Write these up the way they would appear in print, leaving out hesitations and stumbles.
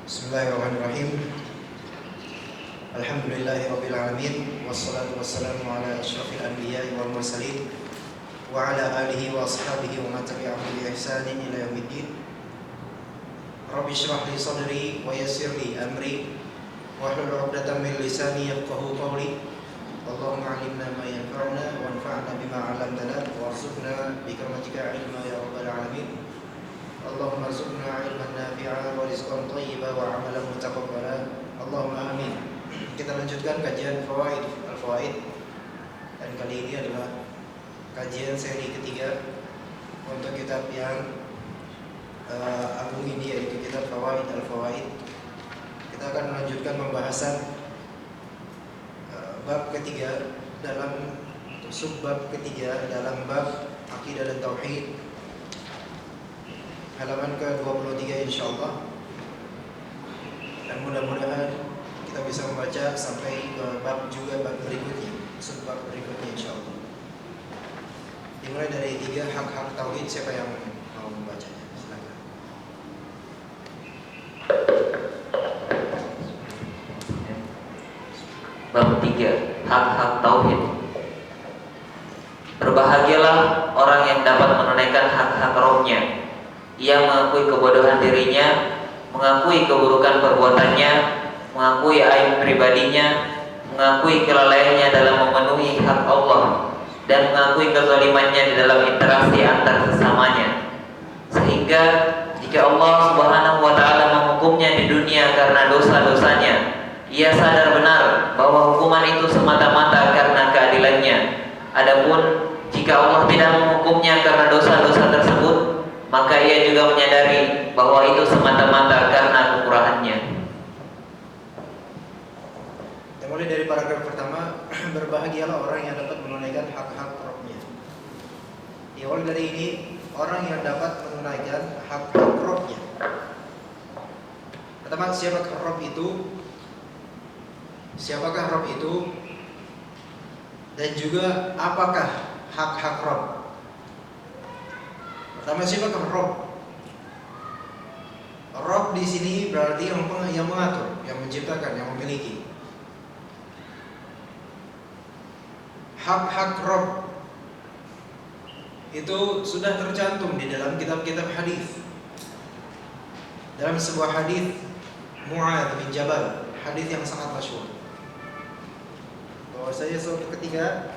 Bismillahirrahmanirrahim. Alhamdulillahirabbil alamin wassalatu wassalamu ala asyrafil anbiya'i wal mursalin wa ala alihi wa ashabihi wa man tabi'ahum bi ihsanin ila yaumiddin. Rabbi shrah li sadri wa yassir li amri wahlul 'uqdatam min lisani yafqahu qawli. Allahumma 'allimna ma yanfa'una wanfa'na bima 'allamtana warzuqna bi karamatika 'ilma ya rabbal alamin. Allahumma arzuqna 'ilman nafi'an wa rizqan thayyiban wa 'amalan mutaqabbalan. Allahumma amin. Kita lanjutkan kajian Al-Fawaid. Dan kali ini adalah kajian seri ketiga untuk kitab yang agung ini, yaitu kitab Al-Fawaid. Kita akan melanjutkan pembahasan bab ketiga dalam subbab ketiga dalam bab akidah dan tauhid, halaman ke-23 insyaallah. Dan mudah-mudahan kita bisa membaca sampai ke bab berikutnya, subbab berikutnya insyaallah. Dimulai dari 3 hak-hak tauhid. Siapa yang mau membacanya? Silakan. Bab 3, hak-hak tauhid. Berbahagialah orang yang dapat menunaikan hak-hak Rabb-Nya. Ia mengakui kebodohan dirinya, mengakui keburukan perbuatannya, mengakui aib pribadinya, mengakui kelalaiannya dalam memenuhi hak Allah, dan mengakui kezalimannya di dalam interaksi antar sesamanya. Sehingga jika Allah Subhanahu wa taala menghukumnya di dunia karena dosa-dosanya, ia sadar benar bahwa hukuman itu semata-mata karena keadilannya. Adapun jika Allah tidak menghukumnya karena dosa-dosa tersebut, maka ia juga menyadari bahwa itu semata-mata karena kekurahannya. Mulai dari paragraf pertama, berbahagialah orang yang dapat menunaikan hak-hak Rabb-Nya. Dimulai dari ini, orang yang dapat menunaikan hak-hak Rabb-Nya. Pertama, siapakah Rabb itu? Siapakah Rabb itu? Dan juga apakah hak-hak Rabb? Pertama, siapakah Rabb? Rabb di sini berarti yang mengatur, yang menciptakan, yang memiliki. Hak-hak Rabb itu sudah tercantum di dalam kitab-kitab hadis. Dalam sebuah hadis Mu'adz bin Jabal, hadis yang sangat masyhur, bahwasanya suatu ketika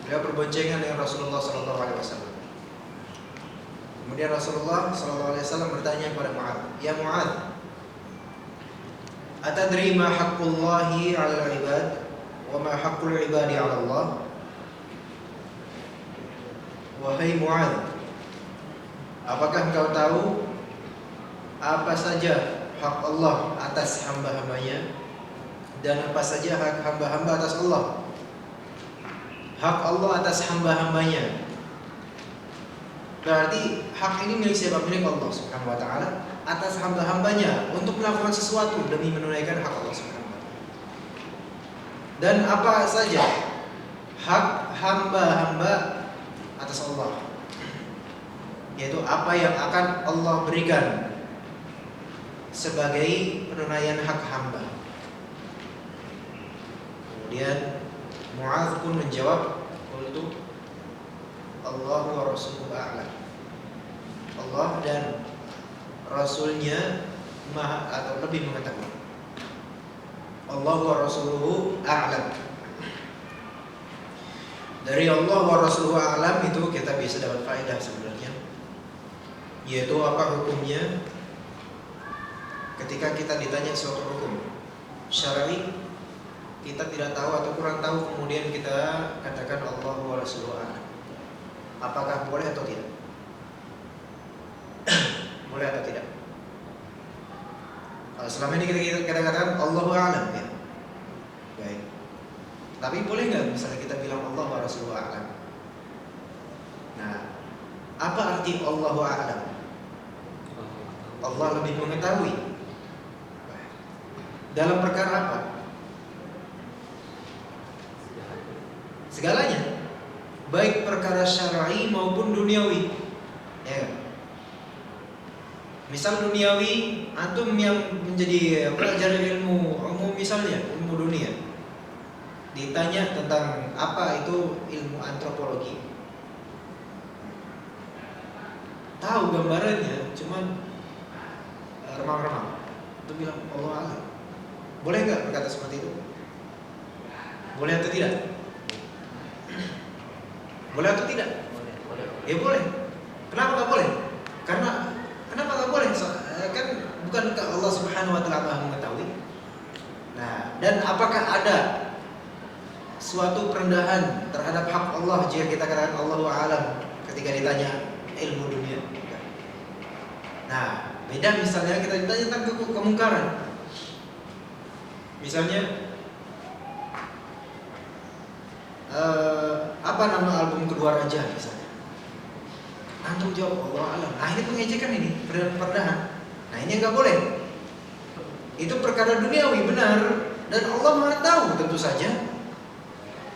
beliau berboncengan dengan Rasulullah SAW. Kemudian Rasulullah SAW bertanya kepada Mu'adz, "Ya Mu'adz, atadri ma haqqullahi 'alal 'ibad wa ma haqqul 'ibadi 'ala Allah?" Wahai Mu'adz, apakah engkau tahu apa saja hak Allah atas hamba-hambanya dan apa saja hak hamba-hamba atas Allah? Hak Allah atas hamba-hambanya berarti hak ini milik siapa? Milik Allah Subhanahu wa taala atas hamba-hambanya untuk melakukan sesuatu demi menunaikan hak Allah Subhanahu wa taala. Dan apa saja hak hamba-hamba atas Allah, yaitu apa yang akan Allah berikan sebagai penunaian hak hamba. Kemudian Mu'adz pun menjawab, "Qultu Allah wa rasuluhu a'lam." Allah dan Rasulnya maha atau lebih mengetahui. Allah wa rasuluhu a'lam. Dari Allah wa rasuluhu a'lam itu kita bisa dapat faedah sebenarnya, yaitu apa hukumnya ketika kita ditanya suatu hukum syar'i, kita tidak tahu atau kurang tahu, kemudian kita katakan Allah wa rasuluhu a'lam. Apakah boleh atau tidak? Boleh atau tidak? Selama ini kita katakan Allahu a'lam, ya. Baik. Tapi boleh nggak misalnya kita bilang Allah wa rasuluhu a'lam? Nah, apa arti Allahu a'lam? Allah lebih mengetahui. Dalam perkara apa? Segalanya, baik perkara syar'i maupun duniawi, ya. Misal duniawi, antum yang menjadi pelajar ilmu umum misalnya, ilmu dunia, ditanya tentang apa itu ilmu antropologi, tahu gambarannya, cuman remang-remang. Itu bilang Allah alam. Boleh nggak berkata seperti itu? Boleh atau tidak? Boleh atau tidak? Boleh. Ya boleh. Kenapa nggak boleh? Kenapa nggak boleh? Kan bukankah Allah Subhanahu Wa Taala Maha mengetahui? Nah, dan apakah ada suatu perendahan terhadap hak Allah jika kita katakan Allahu a'lam ketika ditanya ilmu dunia? Nah, beda misalnya kita ditanya tentang kemungkaran. Misalnya apa nama album kedua Raja misalnya? Antum jawab Allah alam. Nah ini pengejekan ini, perendahan. Nah ini nggak boleh. Itu perkara duniawi benar dan Allah Maha tahu tentu saja.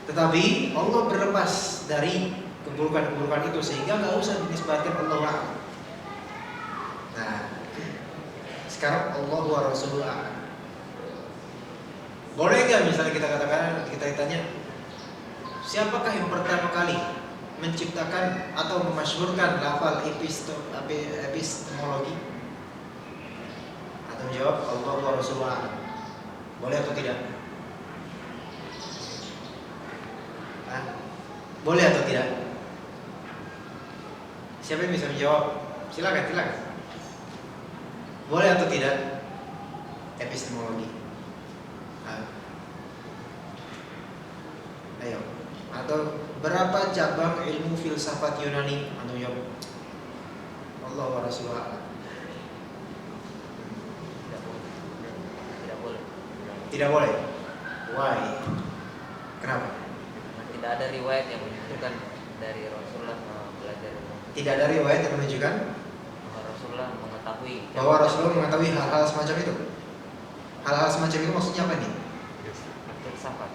Tetapi Allah berlepas dari keburukan-keburukan itu sehingga nggak usah dinisbatkan Allah alam. Nah, sekarang Allah wa Rasuluhu a'lam. Boleh nggak misalnya kita katakan, kita ditanya, siapakah yang pertama kali menciptakan atau memasyhurkan lafal epistemologi? Atau jawab Allah wa Rasuluhu a'lam. Boleh atau tidak? Boleh atau tidak? Siapa yang bisa menjawab? Silakan. Boleh atau tidak? Epistemologi. Ayo. Atau berapa cabang ilmu filsafat Yunani? Antum jawab. Allah wa Rasuluhu a'lam. Tidak boleh. Why? Kenapa? Tidak ada riwayat yang menunjukkan dari Rasulullah belajar ilmu. Tidak ada riwayat yang menunjukkan Bahwa Rasulullah mengetahui. bahwa Rasulullah mengetahui hal-hal semacam itu. Hal-hal semacam itu maksudnya apa nih? Filsafat.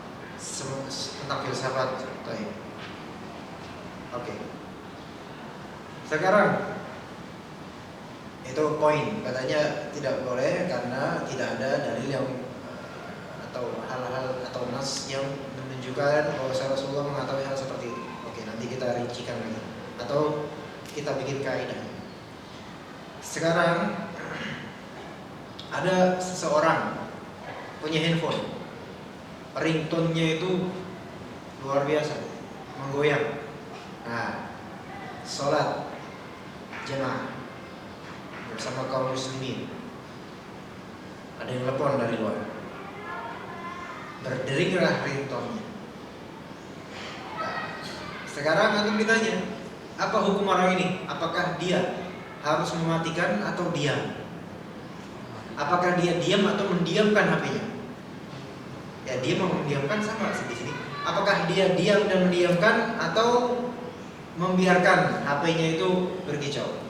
Tentang filsafat. Oke. Sekarang itu poin katanya tidak boleh karena tidak ada dalil yang atau hal-hal atau nas yang menunjukkan bahwa Rasulullah mengetahui hal seperti itu. Oke, nanti kita rincikan lagi atau kita bikin kaidah. Sekarang ada seseorang punya handphone, ringtone-nya itu luar biasa, menggoyang. Nah, sholat jemaah bersama kaum muslimin, ada yang telepon dari luar, berderinglah ringtone-nya. Nah, sekarang antum ditanya, apa hukum orang ini? Apakah dia harus mematikan atau diam? Apakah dia diam atau mendiamkan HP-nya? Ya, dia mau mendiamkan sama di sini. Apakah dia diam dan mendiamkan atau membiarkan HP-nya itu berkicau?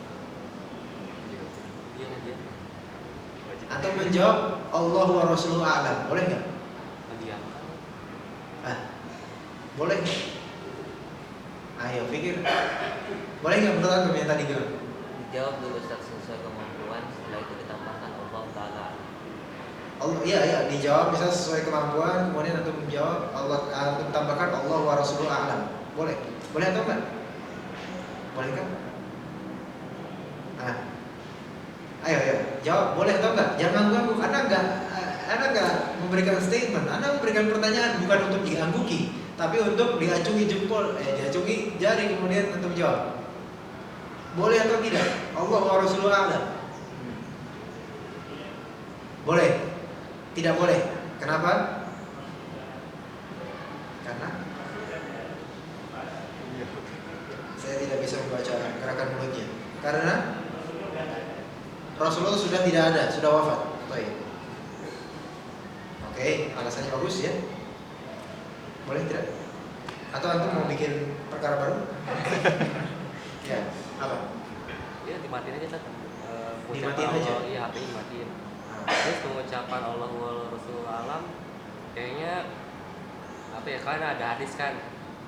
Atau menjawab Allah wa Rasuluhu a'lam. Boleh nggak? Boleh nggak? Ayo pikir. Boleh nggak menurut antum yang tadi bilang? Dijawab dulu sesuai kemampuan, setelah itu ditambahkan Allah Ta'ala. Allah, iya, dijawab bisa sesuai kemampuan, kemudian antum menjawab antum tambahkan Allah wa Rasuluhu a'lam. Boleh atau enggak? Boleh kan? Ayo, jawab boleh atau enggak? Jangan ganggu, Anda enggak memberikan statement, Anda memberikan pertanyaan bukan untuk diangguki, tapi untuk diacungi jempol, diacungi jari kemudian antum jawab. Boleh atau tidak? Allah wa Rasuluhu a'lam. Boleh. Tidak boleh. Kenapa? Karena saya tidak bisa membaca gerakan mulutnya. Karena Rasulullah sudah tidak ada, sudah wafat. Oke, alasannya bagus ya. Boleh tidak? Atau antum mau bikin perkara baru? Ya, apa? Ya dimatiin aja kan. Dimatiin aja? Iya, HP dimatiin. Terus pengucapan Allah wa Rasulullah alam kayaknya apa ya, karena ada hadis kan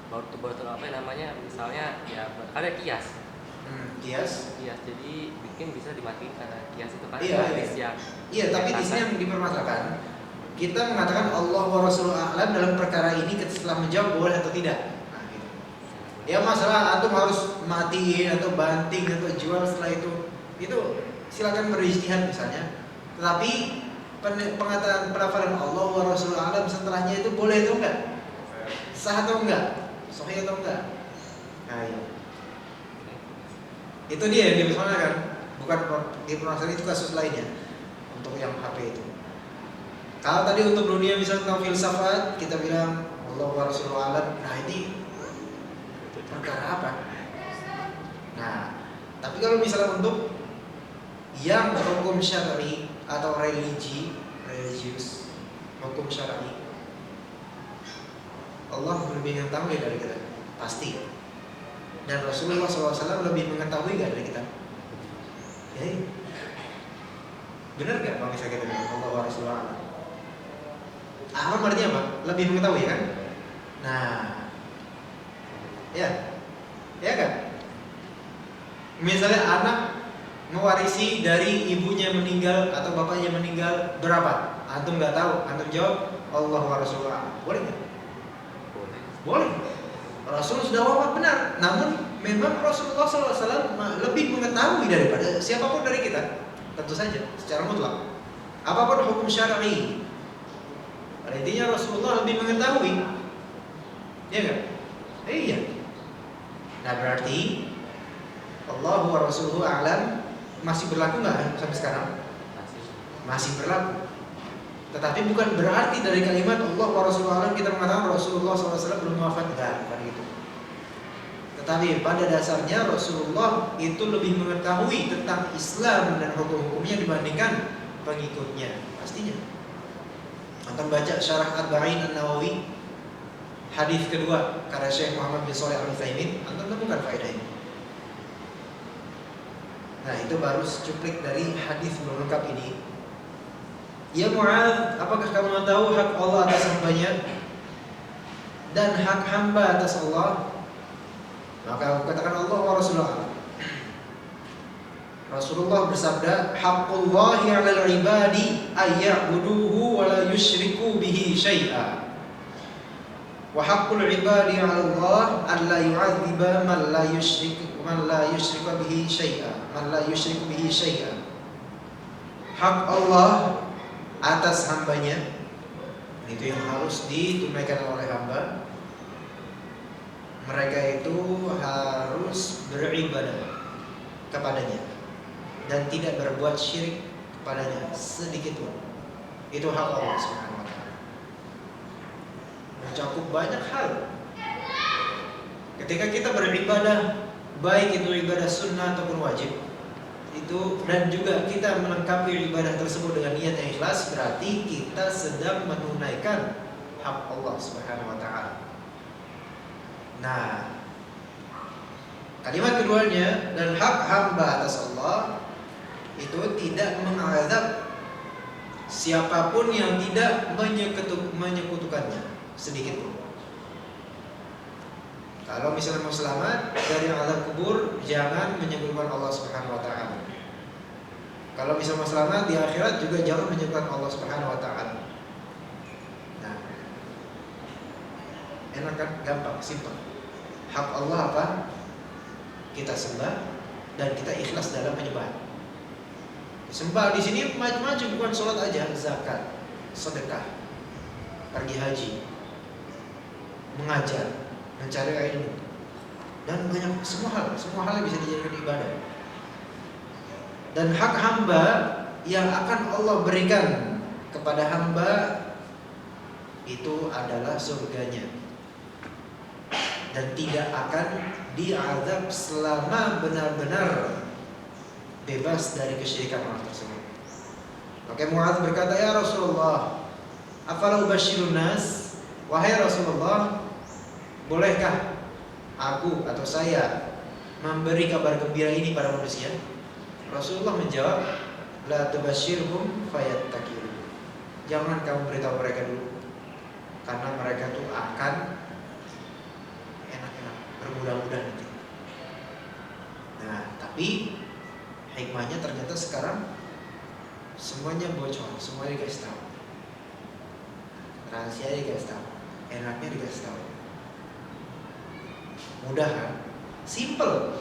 baru apa namanya, misalnya ya ada kias Kias. Kias, jadi bikin bisa dimatikan karena kias itu kan Iya, hadis yang Iya, tapi di sini yang dipermasalahkan, kita mengatakan Allah wa Rasuluhu a'lam dalam perkara ini setelah menjawab boleh atau tidak. Nah, gitu. Ya masalah antum harus matiin atau banting atau jual setelah itu silakan berijtihad misalnya. Tetapi pengataan pelafalan Allah wa Rasuluhu a'lam setelahnya itu boleh atau enggak? Sah atau enggak? Sahih atau enggak? Nah, iya. Itu dia yang dipermasalahkan, bukan dipermasalahkan itu kasus lainnya untuk yang HP itu. Kalau tadi untuk dunia misalnya tentang filsafat kita bilang Allah wa Rasuluhu a'lam. Nah, ini perkara apa? Nah, tapi kalau misalnya untuk yang hukum syar'i atau religius, hukum syar'i, Allah lebih mengetahui dari kita, pasti. Dan Rasulullah SAW lebih mengetahui gak dari kita? Ya, benar gak kalau misalnya kita bilang Allah wa Rasulullah a'lam? A'lam artinya apa? Lebih mengetahui kan? Nah, ya kan? Misalnya anak mewarisi dari ibunya meninggal atau bapaknya meninggal berapa? Antum nggak tahu, antum jawab Allah wa Rasulullah. Boleh nggak? Boleh. Rasul sudah wafat benar, namun memang Rasulullah SAW lebih mengetahui daripada siapapun dari kita, tentu saja, secara mutlak. Apapun hukum syar'i, artinya Rasulullah lebih mengetahui, ya kan? Iya. Nah berarti Allah wa Rasuluhu a'lam masih berlaku nggak sampai sekarang? Masih berlaku. Tetapi bukan berarti dari kalimat Allah wa Rasuluhu a'lam kita mengatakan Rasulullah SAW belum wafat, enggak, bukan gitu. Tetapi pada dasarnya Rasulullah itu lebih mengetahui tentang Islam dan hukum-hukumnya dibandingkan pengikutnya, pastinya. Antum baca syarah Arba'in An-Nawawi hadis kedua karya Syekh Muhammad bin Shalih Al-Utsaimin, antum temukan faedah ini. Nah, itu baru secuplik dari hadis belum lengkap ini. Ya Mu'adz, apakah kamu tahu hak Allah atas hambanya dan hak hamba atas Allah? Maka aku katakan Allah wa Rasulullah. Rasulullah bersabda, "Haqqullahi 'alal 'ibadi ayya'buduhu wa la yusyriku bihi syai'a. Wa haqqul 'ibadi 'ala Allah an la yu'adziba man la yusyriku bihi syai'a." Hak Allah atas hambanya itu yang harus ditunaikan oleh hamba. Mereka itu harus beribadah kepadanya dan tidak berbuat syirik kepadanya sedikit pun. Itu hak Allah Subhanahu wa taala. Mencakup banyak hal. Ketika kita beribadah, baik itu ibadah sunnah ataupun wajib, itu dan juga kita melengkapi ibadah tersebut dengan niat yang ikhlas, berarti kita sedang menunaikan hak Allah Subhanahu wa taala. Nah, kalimat keduanya, dan hak hamba atas Allah itu tidak mengazab siapapun yang tidak menyekutukannya sedikit pun. Kalau misalnya mau selamat dari azab kubur, jangan menyekutukan Allah Subhanahu wa taala. Kalau misalnya mau selamat di akhirat juga jangan menyekutukan Allah Subhanahu wa taala. Nah, enak kan? Gampang, simpel. Hak Allah apa? Kita sembah dan kita ikhlas dalam penyembahan. Sembah di sini macam-macam, bukan sholat aja, zakat, sedekah, pergi haji, mengajar, mencari ilmu, dan banyak semua hal yang bisa dijadikan ibadah. Dan hak hamba yang akan Allah berikan kepada hamba itu adalah surganya, dan tidak akan diazab selama benar-benar bebas dari kesyirikan orang tersebut. Maka Mu'adz berkata, "Ya Rasulullah, afala ubashirun nas?" Wahai Rasulullah, bolehkah aku atau saya memberi kabar gembira ini pada manusia? Rasulullah menjawab, "La tubashirhum fayattakilu." Jangan kamu beritahu mereka dulu, karena mereka tuh akan enak-enak, bermudah-mudah nanti. Nah, tapi hikmahnya ternyata sekarang semuanya bocor, semuanya dikasih tahu. Rahasia dikasih tahu, enaknya dikasih tahu. Mudah kan? Simple.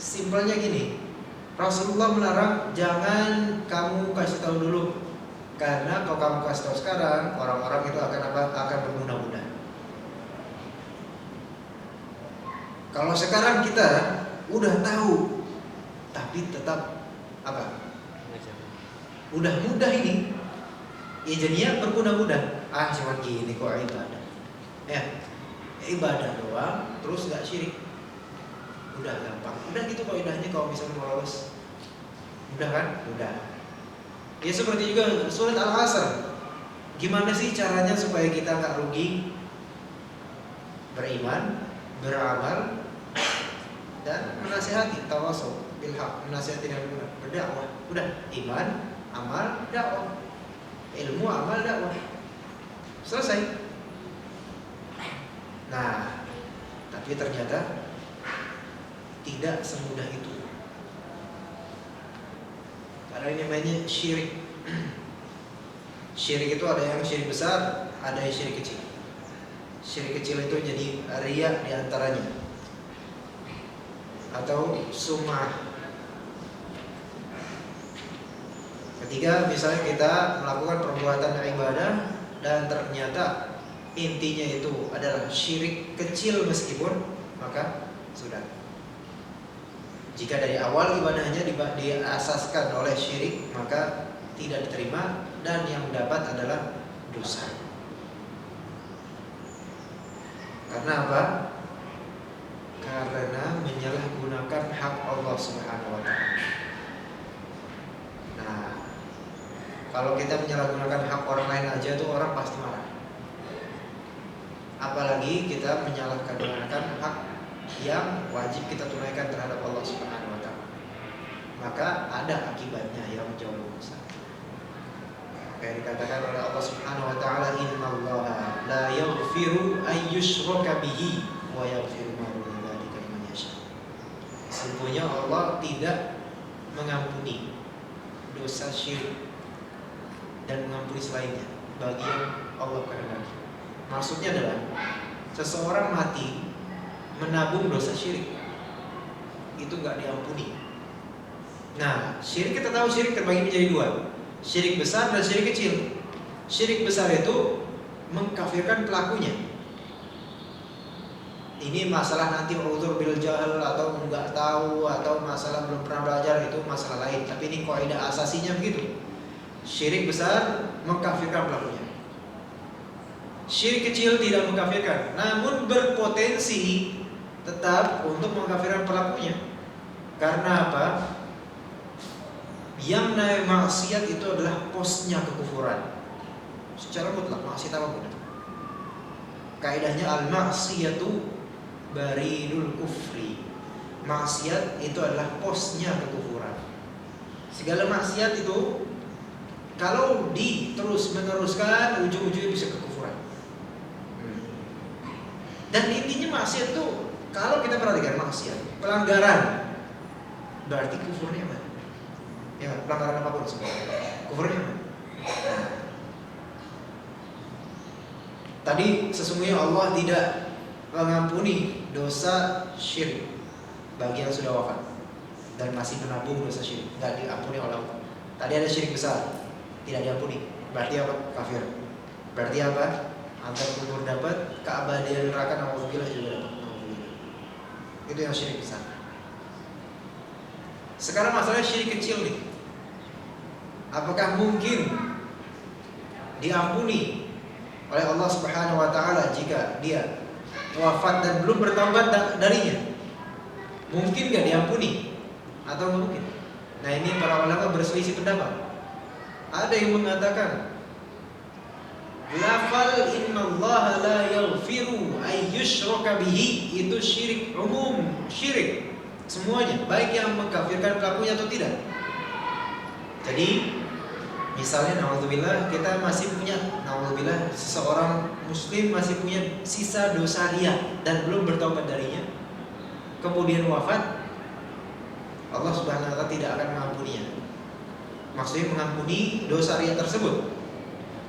Simpelnya gini, Rasulullah melarang jangan kamu kasih tahu dulu, karena kalau kamu kasih tahu sekarang, orang-orang itu akan apa? Akan bermudah-mudah. Kalau sekarang kita udah tahu, tapi tetap apa? Udah mudah ini, ya jadinya bermudah-mudah. Cuman gini kok ibadah, ya ibadah doang, terus nggak syirik. Udah gampang, udah gitu kok idahnya kalau misalnya mau lolos. Udah kan? Udah. Ya seperti juga surat Al-Asr. Gimana sih caranya supaya kita nggak rugi? Beriman, beramal, dan menasihati, tawasau bil haq, menasihati dengan benar, berdakwah. Udah, iman, amal, dakwah. Ilmu, amal, dakwah. Selesai. Nah, tapi ternyata tidak semudah itu. Karena ini namanya syirik. Syirik itu ada yang syirik besar, ada yang syirik kecil. Syirik kecil itu jadi riya di antaranya, atau sum'ah. Ketika misalnya kita melakukan perbuatan ibadah dan ternyata intinya itu adalah syirik kecil meskipun, maka sudah. Jika dari awal ibadahnya diasaskan oleh syirik, maka tidak diterima dan yang dapat adalah dosa. Karena apa? Karena menyalahgunakan hak Allah Subhanahu wa taala. Nah, kalau kita menyalahgunakan hak orang lain aja tuh orang pasti marah. Apalagi kita menyalahgunakan hak yang wajib kita tunaikan terhadap Allah Subhanahu wa taala. Maka ada akibatnya yang jauh lebih besar. Kayak dikatakan oleh Allah Subhanahu wa taala, innallaha la yaghfiru ay yushraka bihi wa yaghfiru ma duna dzalika liman yasha. Sesungguhnya Allah tidak mengampuni dosa syirik dan mengampuni selainnya bagi yang Allah kehendaki. Maksudnya adalah seseorang mati menabung dosa syirik, itu nggak diampuni. Nah, syirik kita tahu syirik terbagi menjadi dua, syirik besar dan syirik kecil. Syirik besar itu mengkafirkan pelakunya. Ini masalah nanti uzur bil jahal atau nggak tahu atau masalah belum pernah belajar, itu masalah lain. Tapi ini kaidah asasinya begitu. Syirik besar mengkafirkan pelakunya. Syirik kecil tidak mengkafirkan, namun berpotensi tetap untuk mengkafirkan pelakunya. Karena apa? Yang namanya maksiat itu adalah posnya kekufuran. Secara mutlak maksiat apapun. Kaidahnya al-maksiyatu baridul kufri. Maksiat itu adalah posnya kekufuran. Segala maksiat itu kalau diterus-meneruskan ujung-ujungnya bisa kekufuran. Dan intinya maksiat itu, kalau kita perhatikan maksiat, pelanggaran, berarti kufurnya mana? Ya, pelanggaran apapun sebenarnya, kufurnya mana? Nah, tadi sesungguhnya Allah tidak mengampuni dosa syirik bagi yang sudah wafat dan masih menabung dosa syirik, nggak diampuni oleh Allah. Tadi ada syirik besar, tidak diampuni, berarti apa? Kafir. Berarti apa? Antara kubur dapat, keabadian neraka naudzubillah juga dapat. Itu yang syirik besar. Sekarang masalah syirik kecil nih. Apakah mungkin diampuni oleh Allah Subhanahu wa taala jika dia wafat dan belum bertaubat darinya? Mungkin gak diampuni atau nggak mungkin? Nah, ini para ulama berselisih pendapat. Ada yang mengatakan lafal innallaha la yaghfiru ay yushraka bihi itu syirik umum, syirik semuanya, baik yang mengkafirkan pelakunya atau tidak. Jadi misalnya naudzubillah kita masih punya, seseorang muslim masih punya sisa dosa riya dan belum bertaubat darinya, kemudian wafat, Allah Subhanahu wa taala tidak akan mengampuninya. Maksudnya mengampuni dosa riya tersebut.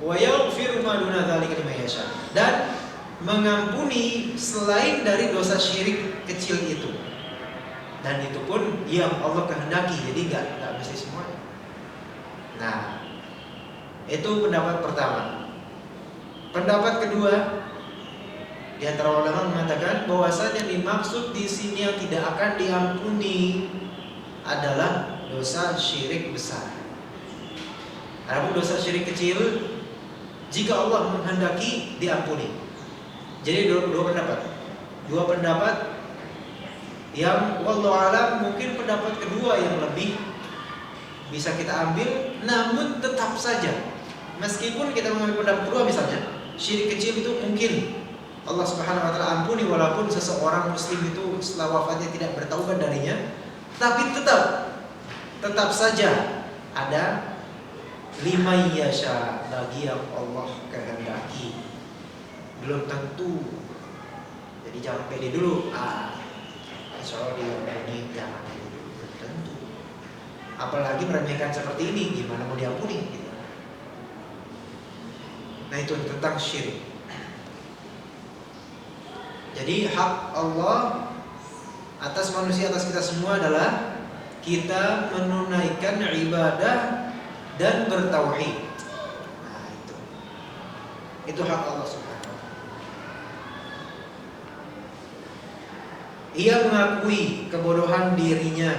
Wa yaghfiru ma duna dzalika liman yasha. Dan mengampuni selain dari dosa syirik kecil itu. Dan itu pun yang Allah kehendaki, jadi enggak mesti semua. Nah, itu pendapat pertama. Pendapat kedua, di antara ulama mengatakan bahwasanya dimaksud di sini yang tidak akan diampuni adalah dosa syirik besar. Adapun dosa syirik kecil, jika Allah menghendaki diampuni. Jadi dua pendapat. Dua pendapat yang wallahu alam mungkin pendapat kedua yang lebih bisa kita ambil, namun tetap saja meskipun kita mengambil pendapat kedua misalnya, syirik kecil itu mungkin Allah Subhanahu wa taala ampuni walaupun seseorang muslim itu setelah wafatnya tidak bertaubat darinya, tapi tetap saja ada lima yasha bagi yang Allah kehendaki. Belum tentu. Jadi jangan pede dulu. Insya Allah diampuni, jangan dulu. Belum tentu. Apalagi meremehkan seperti ini, gimana mau diampuni? Nah itu tentang syirik. Jadi hak Allah atas manusia, atas kita semua adalah kita menunaikan ibadah dan bertauhid. Nah itu hak Allah Subhanahu wa taala. Ia mengakui kebodohan dirinya.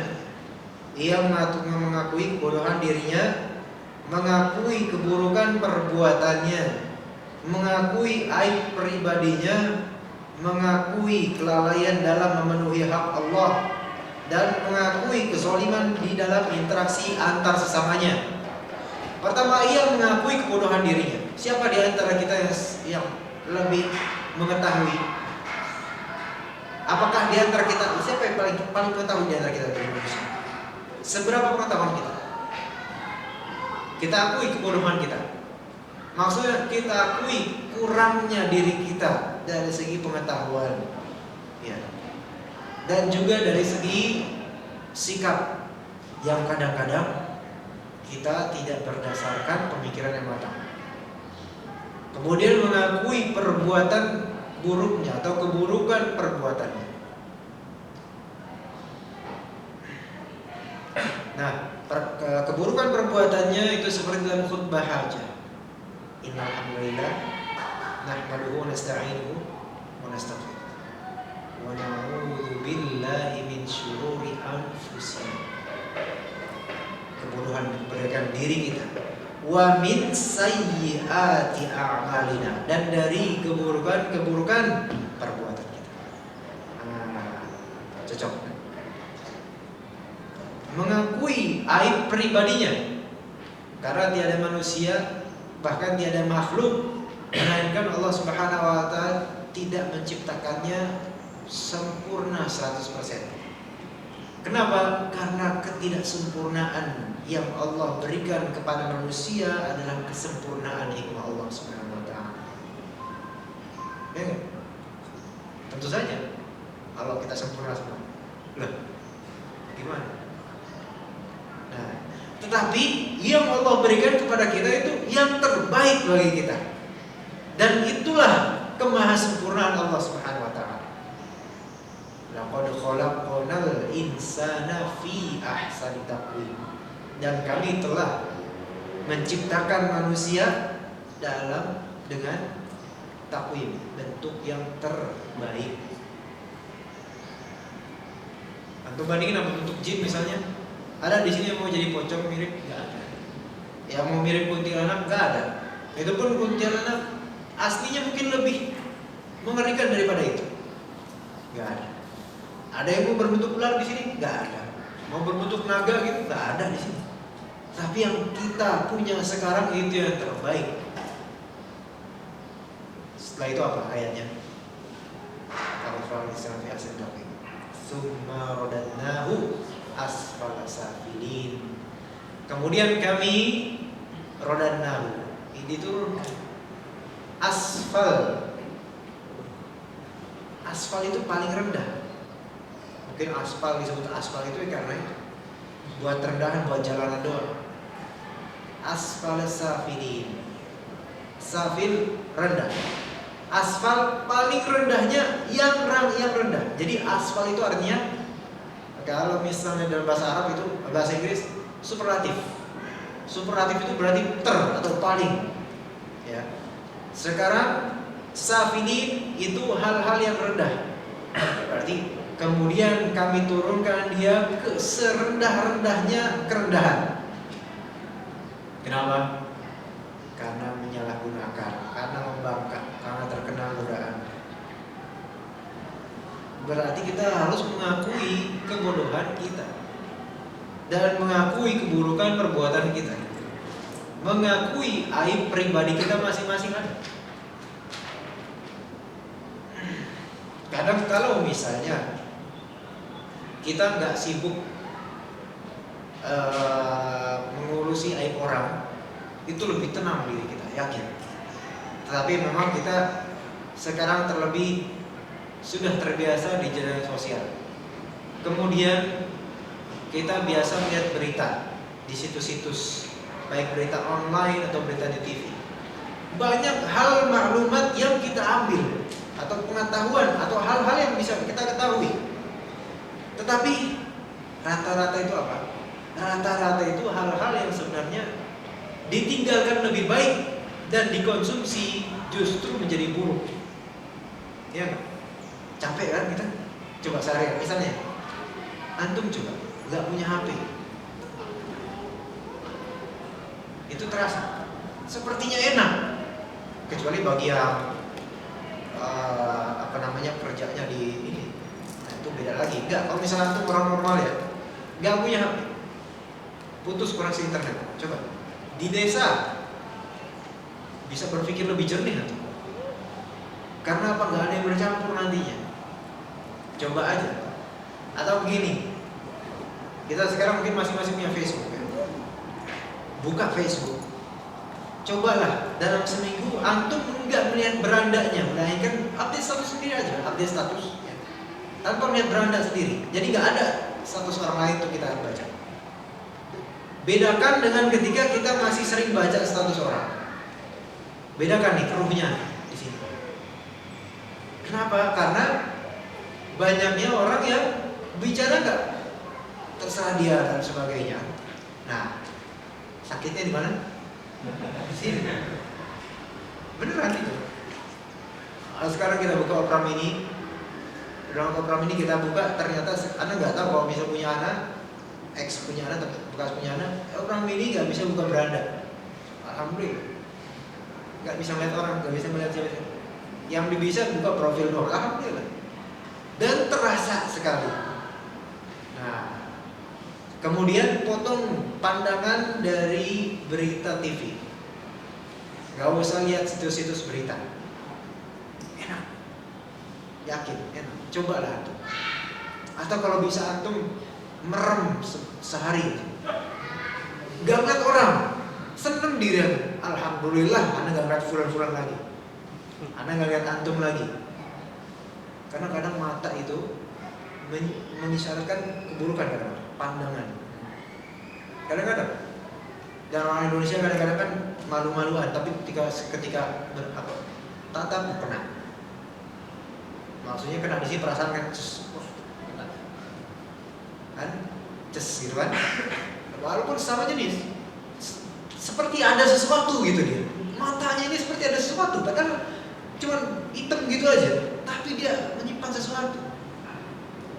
Ia mengakui kebodohan dirinya, mengakui keburukan perbuatannya, mengakui aib pribadinya, mengakui kelalaian dalam memenuhi hak Allah, dan mengakui kezaliman di dalam interaksi antar sesamanya. Pertama, ia mengakui kebodohan dirinya. Siapa di antara kita yang lebih mengetahui? Apakah di antara kita, siapa yang paling mengetahui di antara kita di Indonesia? Seberapa pengetahuan kita? Kita akui kebodohan kita. Maksudnya kita akui kurangnya diri kita dari segi pengetahuan, ya. Dan juga dari segi sikap yang kadang-kadang kita tidak berdasarkan pemikiran yang matang. Kemudian mengakui perbuatan buruknya atau keburukan perbuatannya. Nah, keburukan perbuatannya itu seperti dalam khutbah hajah. Innal hamdalillah nahmaduhu wa nasta'inuhu wa nastaghfiruh wa na'udzu billahi min syururi anfusina. Keburukan diri kita. Wa min sayyiati a'malina, dan dari keburukan perbuatan kita. Cocok. Mengakui aib pribadinya, karena tiada manusia bahkan tiada makhluk melainkan Allah Subhanahu wa taala tidak menciptakannya sempurna 100%. Kenapa? Karena ketidaksempurnaan yang Allah berikan kepada manusia adalah kesempurnaan hikmah Allah Subhanahu wa taala. Ya, tentu saja kalau kita sempurna semua. Loh, gimana? Nah, tetapi yang Allah berikan kepada kita itu yang terbaik bagi kita. Dan itulah kemahasempurnaan Allah Subhanahu wa taala. Laqad khalaqnal insana fi ahsani taqwim. Dan kami telah menciptakan manusia dengan takwim, bentuk yang terbaik. Antum bandingin sama bentuk jin misalnya. Ada di sini yang mau jadi pocong mirip? Enggak ada. Yang mau mirip kuntilanak? Enggak ada. Itu pun kuntilanak aslinya mungkin lebih mengerikan daripada itu. Enggak ada. Ada yang mau berbentuk ular di sini? Enggak ada. Mau berbentuk naga gitu? Enggak ada di sini. Tapi yang kita punya sekarang itu yang terbaik. Setelah itu apa ayatnya? Al-Fatihah fi ahsani taqwim. Tsumma radadnahu asfala safilin. Kemudian kami radadnahu, diturunkan. Asfal itu paling rendah. Mungkin aspal disebut aspal itu karena itu buat rendahan, buat jalanan doang. Asfal safilin. Safil rendah. Asfal paling rendahnya yang rendah. Jadi aspal itu artinya, kalau misalnya dalam bahasa Arab itu, bahasa Inggris, superlatif. Superlatif itu berarti atau paling. Ya. Sekarang safilin itu hal-hal yang rendah. Berarti kemudian kami turunkan dia ke serendah-rendahnya kerendahan. Kenapa? Karena menyalahgunakan, karena membangkang, karena terkena godaan. Berarti kita harus mengakui kebodohan kita dan mengakui keburukan perbuatan kita, mengakui aib pribadi kita masing-masing ada. Kadang kalau misalnya kita nggak sibuk mengurusi aib orang, itu lebih tenang diri kita, yakin. Tetapi memang kita sekarang terlebih sudah terbiasa di jaringan sosial. Kemudian kita biasa melihat berita di situs-situs, baik berita online atau berita di TV. Banyak hal maklumat yang kita ambil atau pengetahuan atau hal-hal yang bisa kita ketahui. Tetapi rata-rata itu apa? Rata-rata itu hal-hal yang sebenarnya ditinggalkan lebih baik dan dikonsumsi justru menjadi buruk. Ya, capek kan kita? Coba sehari, misalnya antum coba nggak punya HP, itu terasa sepertinya enak, kecuali bagi yang kerjanya di ini, nah, itu beda lagi. Enggak, kalau misalnya antum orang normal ya, nggak punya HP, putus koneksi internet, coba di desa bisa berpikir lebih jernih atau? Karena apa? Nggak ada yang bercampur nantinya. Coba aja. Atau begini, kita sekarang mungkin masing-masing punya Facebook ya. Buka Facebook, cobalah dalam seminggu antum nggak melihat berandanya, melainkan update status sendiri aja, update status ya. Tanpa melihat beranda sendiri. Jadi nggak ada status orang lain untuk kita baca. Bedakan dengan ketika kita masih sering baca status orang. Bedakan nih keruhnya di sini. Kenapa? Karena banyaknya orang yang bicara nggak terserah dia dan sebagainya. Nah, sakitnya di mana? Di sini. Beneran itu. Sekarang kita buka Opera Mini. Dalam Opera Mini kita buka, ternyata Anda nggak tahu kalau bisa punya anak, ex punya anak, bekas punya anak, Opera Mini nggak bisa buka beranda. Alhamdulillah. Nggak bisa melihat orang, nggak bisa melihat siapa. Yang bisa buka profil doang. Alhamdulillah. Dan terasa sekali. Nah, kemudian potong pandangan dari berita TV. Gak usah lihat situs-situs berita. Enak. Yakin, enak. Cobalah antum. Atau kalau bisa antum merem sehari. Gak ngeliat orang. Seneng diri antum. Alhamdulillah, Anda gak ngeliat fulan-fulan lagi. Anda gak lihat antum lagi. Karena kadang mata itu mengisyaratkan keburukan, kadang pandangan. Kadang-kadang dan orang Indonesia kadang-kadang kan malu-maluan, tapi ketika tatap kena. Maksudnya kena di sini perasaan kan, kan, gitu kan. Walaupun sama jenis, seperti ada sesuatu gitu dia. Matanya ini seperti ada sesuatu, padahal cuma hitam gitu aja, tapi dia menyimpan sesuatu.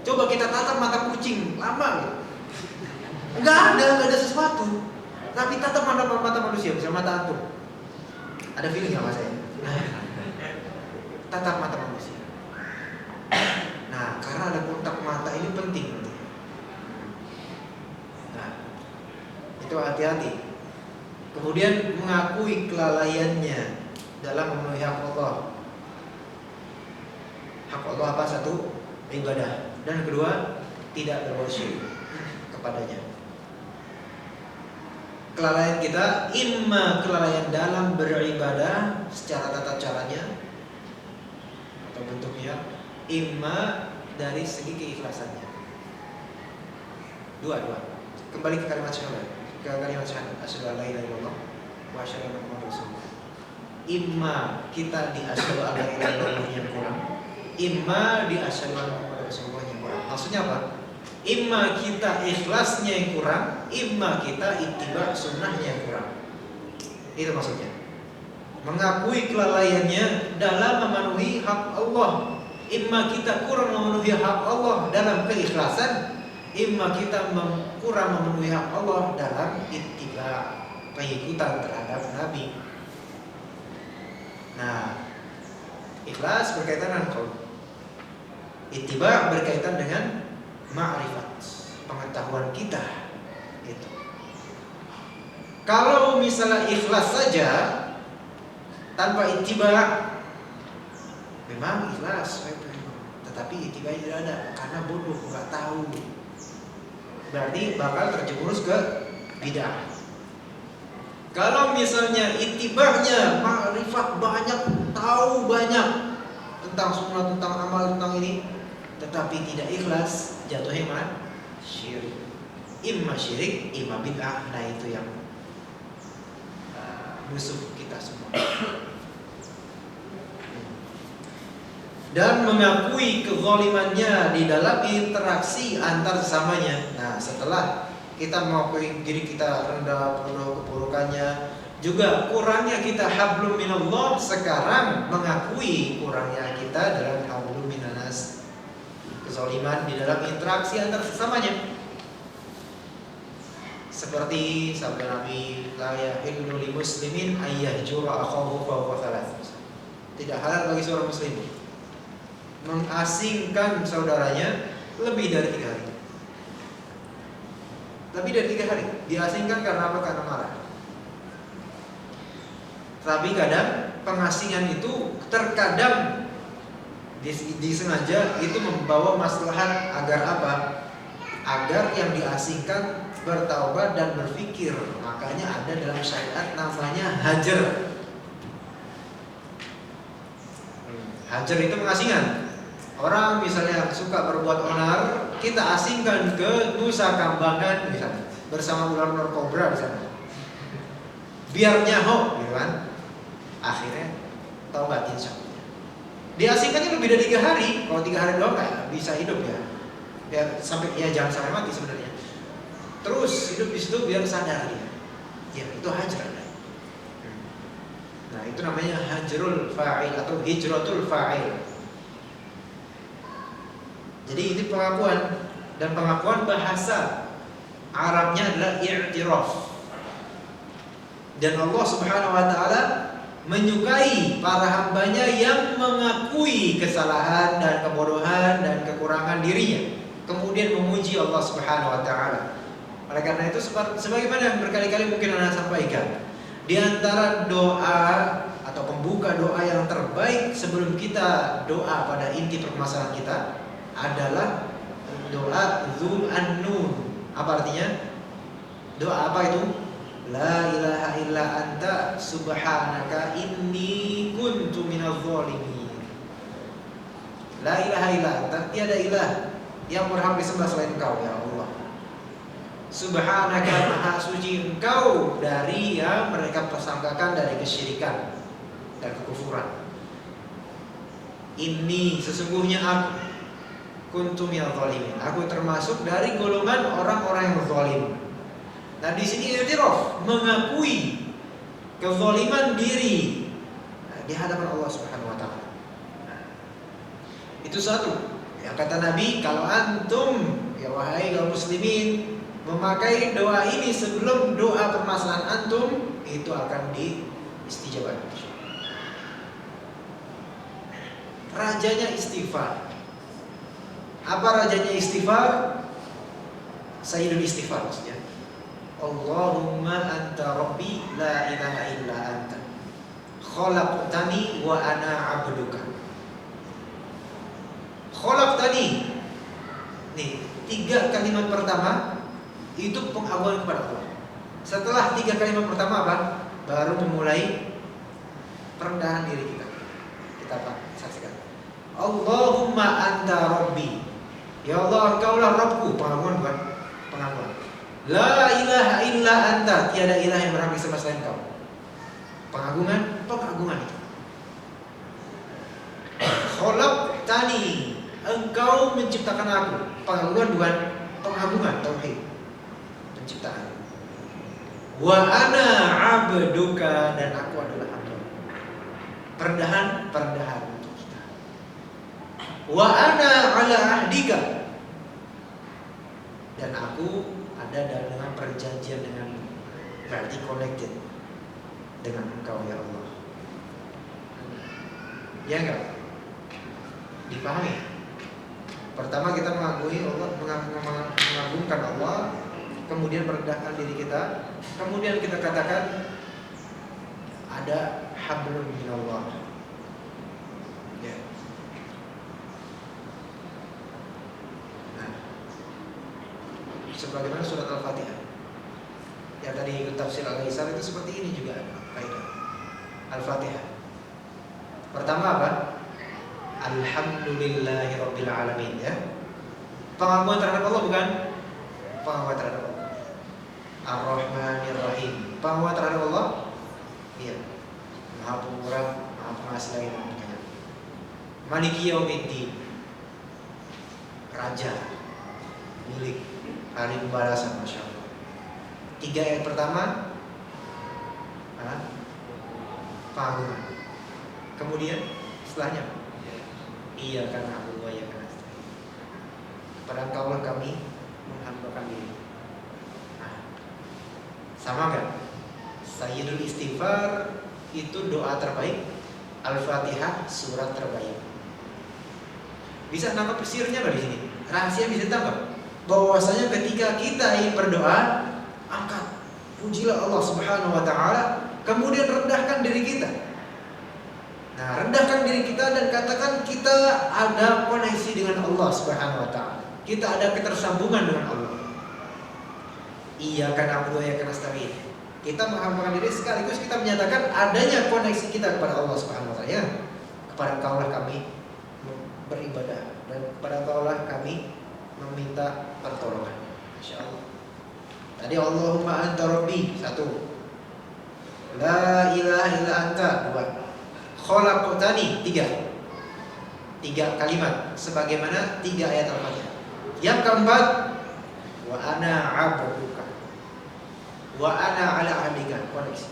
Coba kita tatap mata kucing, lama gitu. Nggak ada sesuatu. Tapi tatap mata manusia, bisa mata antum. Ada feeling nggak mas saya? Tatap mata manusia. Nah, karena ada kontak mata ini penting. Nah, itu hati-hati. Kemudian mengakui kelalaiannya dalam memenuhi hak Allah. Hak Allah apa? Satu, ibadah. Dan kedua, tidak berbuat syirik kepadanya. Kelalaian kita, imma kelalaian dalam beribadah secara tata caranya atau bentuknya, imma dari segi keikhlasannya. Dua. Kembali ke kalimat syahadat. Asyhadu an la ilaha illallah wa asyhadu anna Muhammadar Rasulullah. Imma kita di asyhadu an la ilaha illallah yang kurang, imma di asyhadu anna Muhammadar Rasulullah yang kurang. Maksudnya apa? Imma kita ikhlasnya yang kurang, imma kita ittiba sunnahnya yang kurang. Itu maksudnya. Mengakui kelalaiannya dalam memenuhi hak Allah. Imma kita kurang memenuhi hak Allah dalam keikhlasan, imma kita kurang memenuhi hak Allah dalam ittiba, pengikutan terhadap Nabi. Nah, ikhlas berkaitan dengan qaul. Ittiba berkaitan dengan ma'rifat, pengetahuan kita. Gitu. Kalau misalnya ikhlas saja tanpa ittiba, memang ikhlas, tetapi ittiba tidak ada karena bodoh, nggak tahu. Berarti bakal terjerumus ke bidah. Kalau misalnya ittibanya ma'rifat banyak, tahu banyak tentang sunnah, tentang amal, tentang ini, tetapi tidak ikhlas, jatuhnya mana? Syirik. Imma syirik, imma bid'ah. Nah itu yang musuh kita semua. Dan mengakui kezalimannya di dalam interaksi antar sesamanya. Nah, setelah kita mengakui diri kita rendah, penuh keburukannya, juga kurangnya kita hablum minallah, sekarang mengakui kurangnya kita dalam hablum minanas, kezaliman di dalam interaksi antar sesamanya. Seperti sabda Nabi, la yahillu li muslimin ayyahjura akhahu fawqa thalath. Tidak halal bagi seorang muslim mengasingkan saudaranya lebih dari 3 hari. Lebih dari 3 hari diasingkan karena apa? Karena marah. Tapi kadang pengasingan itu terkadang disengaja itu membawa maslahat agar apa? Agar yang diasingkan bertaubat dan berfikir. Makanya ada dalam syariat namanya hajar. Hajar itu pengasingan. Orang misalnya suka berbuat onar, kita asingkan ke Nusa Kambangan misalnya, bersama ular kobra misalnya, biar nyaho, gitu kan? Akhirnya taubat insya Allah. Diasingkannya lebih dari 3 hari. Kalau 3 hari doang nggak bisa hidup ya. Ya sampai ya jangan sampai mati sebenarnya. Terus hidup di situ biar sadar dia. Ya itu hajar. Nah itu namanya hajrul fa'il atau hijratul fa'il. Jadi ini pengakuan, dan pengakuan bahasa Arabnya adalah i'tiraf. Dan Allah Subhanahu wa taala menyukai para hambanya yang mengakui kesalahan dan kebodohan dan kekurangan dirinya, kemudian memuji Allah Subhanahu wa taala. Oleh karena itu sebagaimana yang berkali-kali mungkin Anda sampaikan, di antara doa atau pembuka doa yang terbaik sebelum kita doa pada inti permasalahan kita adalah doa Dzul An-Nun. Apa artinya? Doa apa itu? La ilaha illa anta subhanaka inni kuntu minadz zalimin. La ilaha illa anta, tiada ilah yang berhak disembah selain Engkau ya Allah. Subhanaka, maha suci Engkau dari yang mereka persangkakan dari kesyirikan dan kekufuran. Ini sesungguhnya aku kuntu minadz zalimin. Aku termasuk dari golongan orang-orang yang zalim. Nah di sini i'tiraf, mengakui kezaliman diri di hadapan Allah Subhanahu wa taala. Itu satu. Yang kata Nabi, kalau antum ya wahai kaum muslimin memakai doa ini sebelum doa permasalahan antum, itu akan diistijabah. Rajanya istighfar. Apa rajanya istighfar? Sayyidul istighfar maksudnya. Allahumma anta rabbi la ilaha illa anta khalaqtani wa ana 'abduka. Khalaqtani. Nih, 3 kalimat pertama itu pengakuan kepada Allah. Setelah 3 kalimat pertama apa? Baru memulai perendahan diri kita. Kita saksikan. Allahumma anta rabbi. Ya Allah, Engkaulah Rabbku. Pengakuan bukan pengakuan. La ilaha illa anta, tiada ilah yang berhak disembah selain Kau. Pengagungan itu. Khalaqtani, Engkau menciptakan aku. Pengagungan bukan pengagungan, tauhid. Penciptaan. Wa ana 'abduka, dan aku adalah hamba. Perendahan untuk kita. Wa ana 'ala ahdika, dan aku ada dengan perjanjian dengan, berarti connected dengan Engkau ya Allah. Ya enggak? Dipahami? Pertama kita mengagumi Allah, mengagungkan Allah, kemudian merendahkan diri kita, kemudian kita katakan ada hablum minallah. Ya. Nah, sebagaimana surat Al-Fatihah yang tadi ikut tafsir Al-Aisar itu seperti ini juga kaidah. Al-Fatihah. Pertama apa? Alhamdulillahirabbil alamin, ya. Pengakuan terhadap Allah bukan pengakuan terhadap Allah. Ar-Rahmanir Rahim. Pengakuan terhadap Allah? Iya. Maha Pemurah, Maha Pengasih lagi dan sebagainya. Maliki Yaumiddin. Raja, milik, hari pembalasan, Masya Allah. 3 ayat pertama pengagungan. Kemudian setelahnya iya karena aku ya karena kepada Engkaulah kami menghambakan diri. Sama kan? Sayyidul Istighfar itu doa terbaik, Al-Fatihah surat terbaik. Bisa nangkap pesirnya nggak di sini? Rahasia bisa ditangkap. Bahwasanya ketika kita ingin berdoa, angkat, pujilah Allah Subhanahu wa taala, kemudian rendahkan diri kita. Nah, rendahkan diri kita dan katakan kita ada koneksi dengan Allah Subhanahu wa taala. Kita ada ketersambungan dengan Allah. Iyyaka na'budu wa iyyaka nasta'in. Kita menghambakan diri sekaligus kita menyatakan adanya koneksi kita kepada Allah Subhanahu wa taala. Ya. Kepada Engkaulah kami beribadah dan kepada Engkaulah kami meminta pertolongan. Insyaallah. Tadi Allahumma anta rabbi, 1. La ilaha illa anta, 2. Khalaqtani, 3 kalimat sebagaimana 3 ayat Al-Fatihah. Yang keempat, wa ana 'abduka wa ana 'ala 'ahdika, koneksi.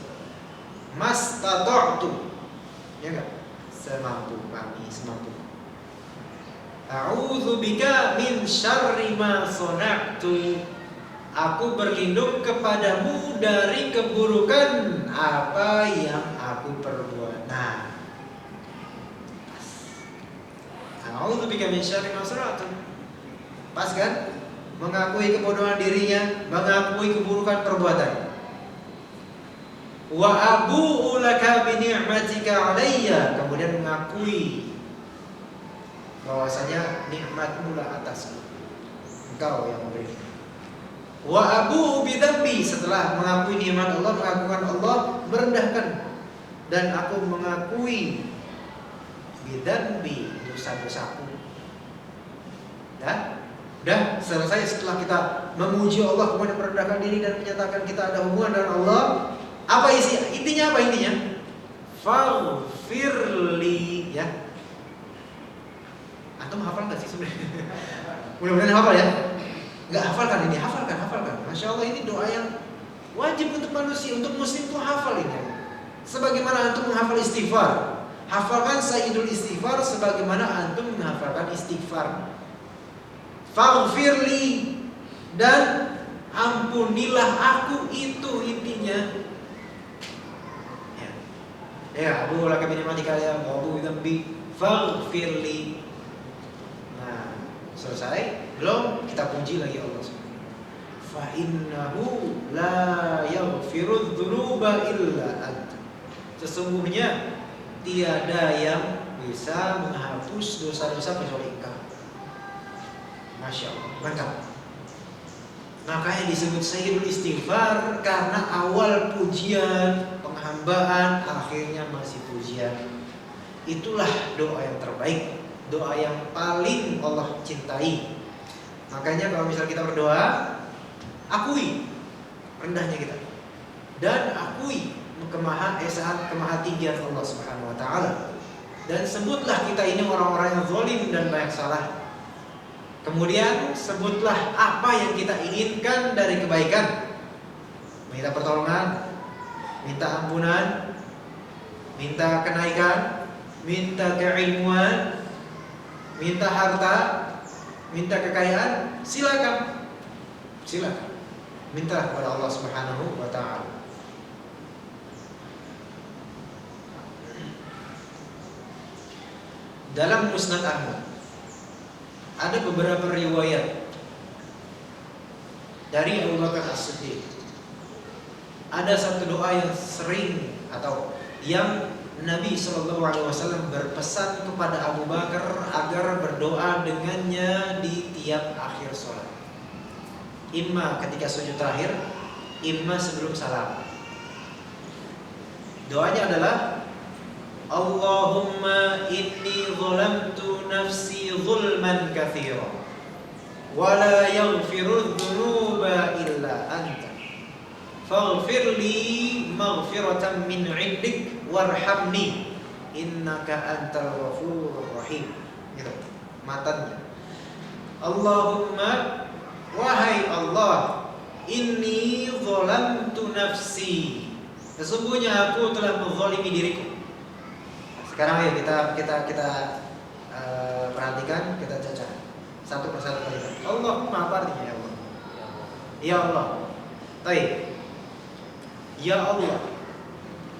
Mastata'tu, ya enggak? Semampu kami, semampu. A'udzu bika min syarri ma sana'tu. Aku berlindung kepadamu dari keburukan apa yang aku perbuat. Nah, a'udzubika min syarri ma sana'tu. Pas kan? Mengakui kebodohan dirinya, mengakui keburukan perbuatan. Wa abu'u laka bi ni'matika 'alayya, kemudian mengakui bahwasanya nikmatmu lah atasku. Engkau yang memberi. Wa abu'u bi dzambi, setelah mengakui nikmat Allah, mengagungkan Allah, merendahkan, dan aku mengakui bi dzambi, dosa-dosaku. Dah selesai. Setelah kita memuji Allah, kemudian merendahkan diri dan menyatakan kita ada hubungan dengan Allah, apa intinya? Faghfirli, ya. Antum hafal nggak sih sebenarnya? Mudah-mudahan hafal ya. Nggak hafalkan ini, hafalkan. Masya Allah, ini doa yang wajib untuk manusia, untuk muslim tuh hafal ini. Sebagaimana antum menghafal istighfar, hafalkan Sayyidul Istighfar sebagaimana antum menghafalkan istighfar. Faghfirli, dan ampunilah aku, itu intinya. Ya, Abu laka bi ni'matika ya wa abu dzambi faghfirli. Nah, selesai. Belum, kita puji lagi Allah Subhanahu. Fa innahu la yaghfiru dzunuba illa anta. Sesungguhnya tiada yang bisa menghapus dosa-dosa kecuali Engkau. Masya Allah, mantap. Makanya disebut Sayyidul Istighfar karena awal pujian, penghambaan, akhirnya masih pujian. Itulah doa yang terbaik, doa yang paling Allah cintai. Makanya kalau misal kita berdoa, Akui rendahnya kita dan akui kemahaesaan, kemahatinggian Allah Subhanahu wa taala. Dan sebutlah kita ini orang-orang yang zalim dan banyak salah. Kemudian sebutlah apa yang kita inginkan dari kebaikan. Minta pertolongan, minta ampunan, minta kenaikan, minta keilmuan, minta harta, minta kekayaan, silakan. Silakan. Minta kepada Allah Subhanahu wa taala. Dalam Musnad Ahmad ada beberapa riwayat dari Abu Bakar As-Siddiq. Ada satu doa yang sering atau yang Nabi SAW berpesan kepada Abu Bakar agar berdoa dengannya di tiap akhir sholat. Imma ketika sujud terakhir, imma sebelum salam. Doanya adalah Allahumma inni zalamtu nafsi zulman katsira wa la yaghfiru dzunuba illa anta faghfir li maghfiratan min 'indik warhamni innaka antal ghafurur rahim. Gitu matanya. Allahumma, wahai Allah, inni zalamtu nafsi, sesungguhnya aku telah menzalimi diriku. Sekarang ayo kita perhatikan, kita caca satu persatu kalimat. Allahumma apa artinya ya Allah? Ya Allah. Baik. Ya Allah.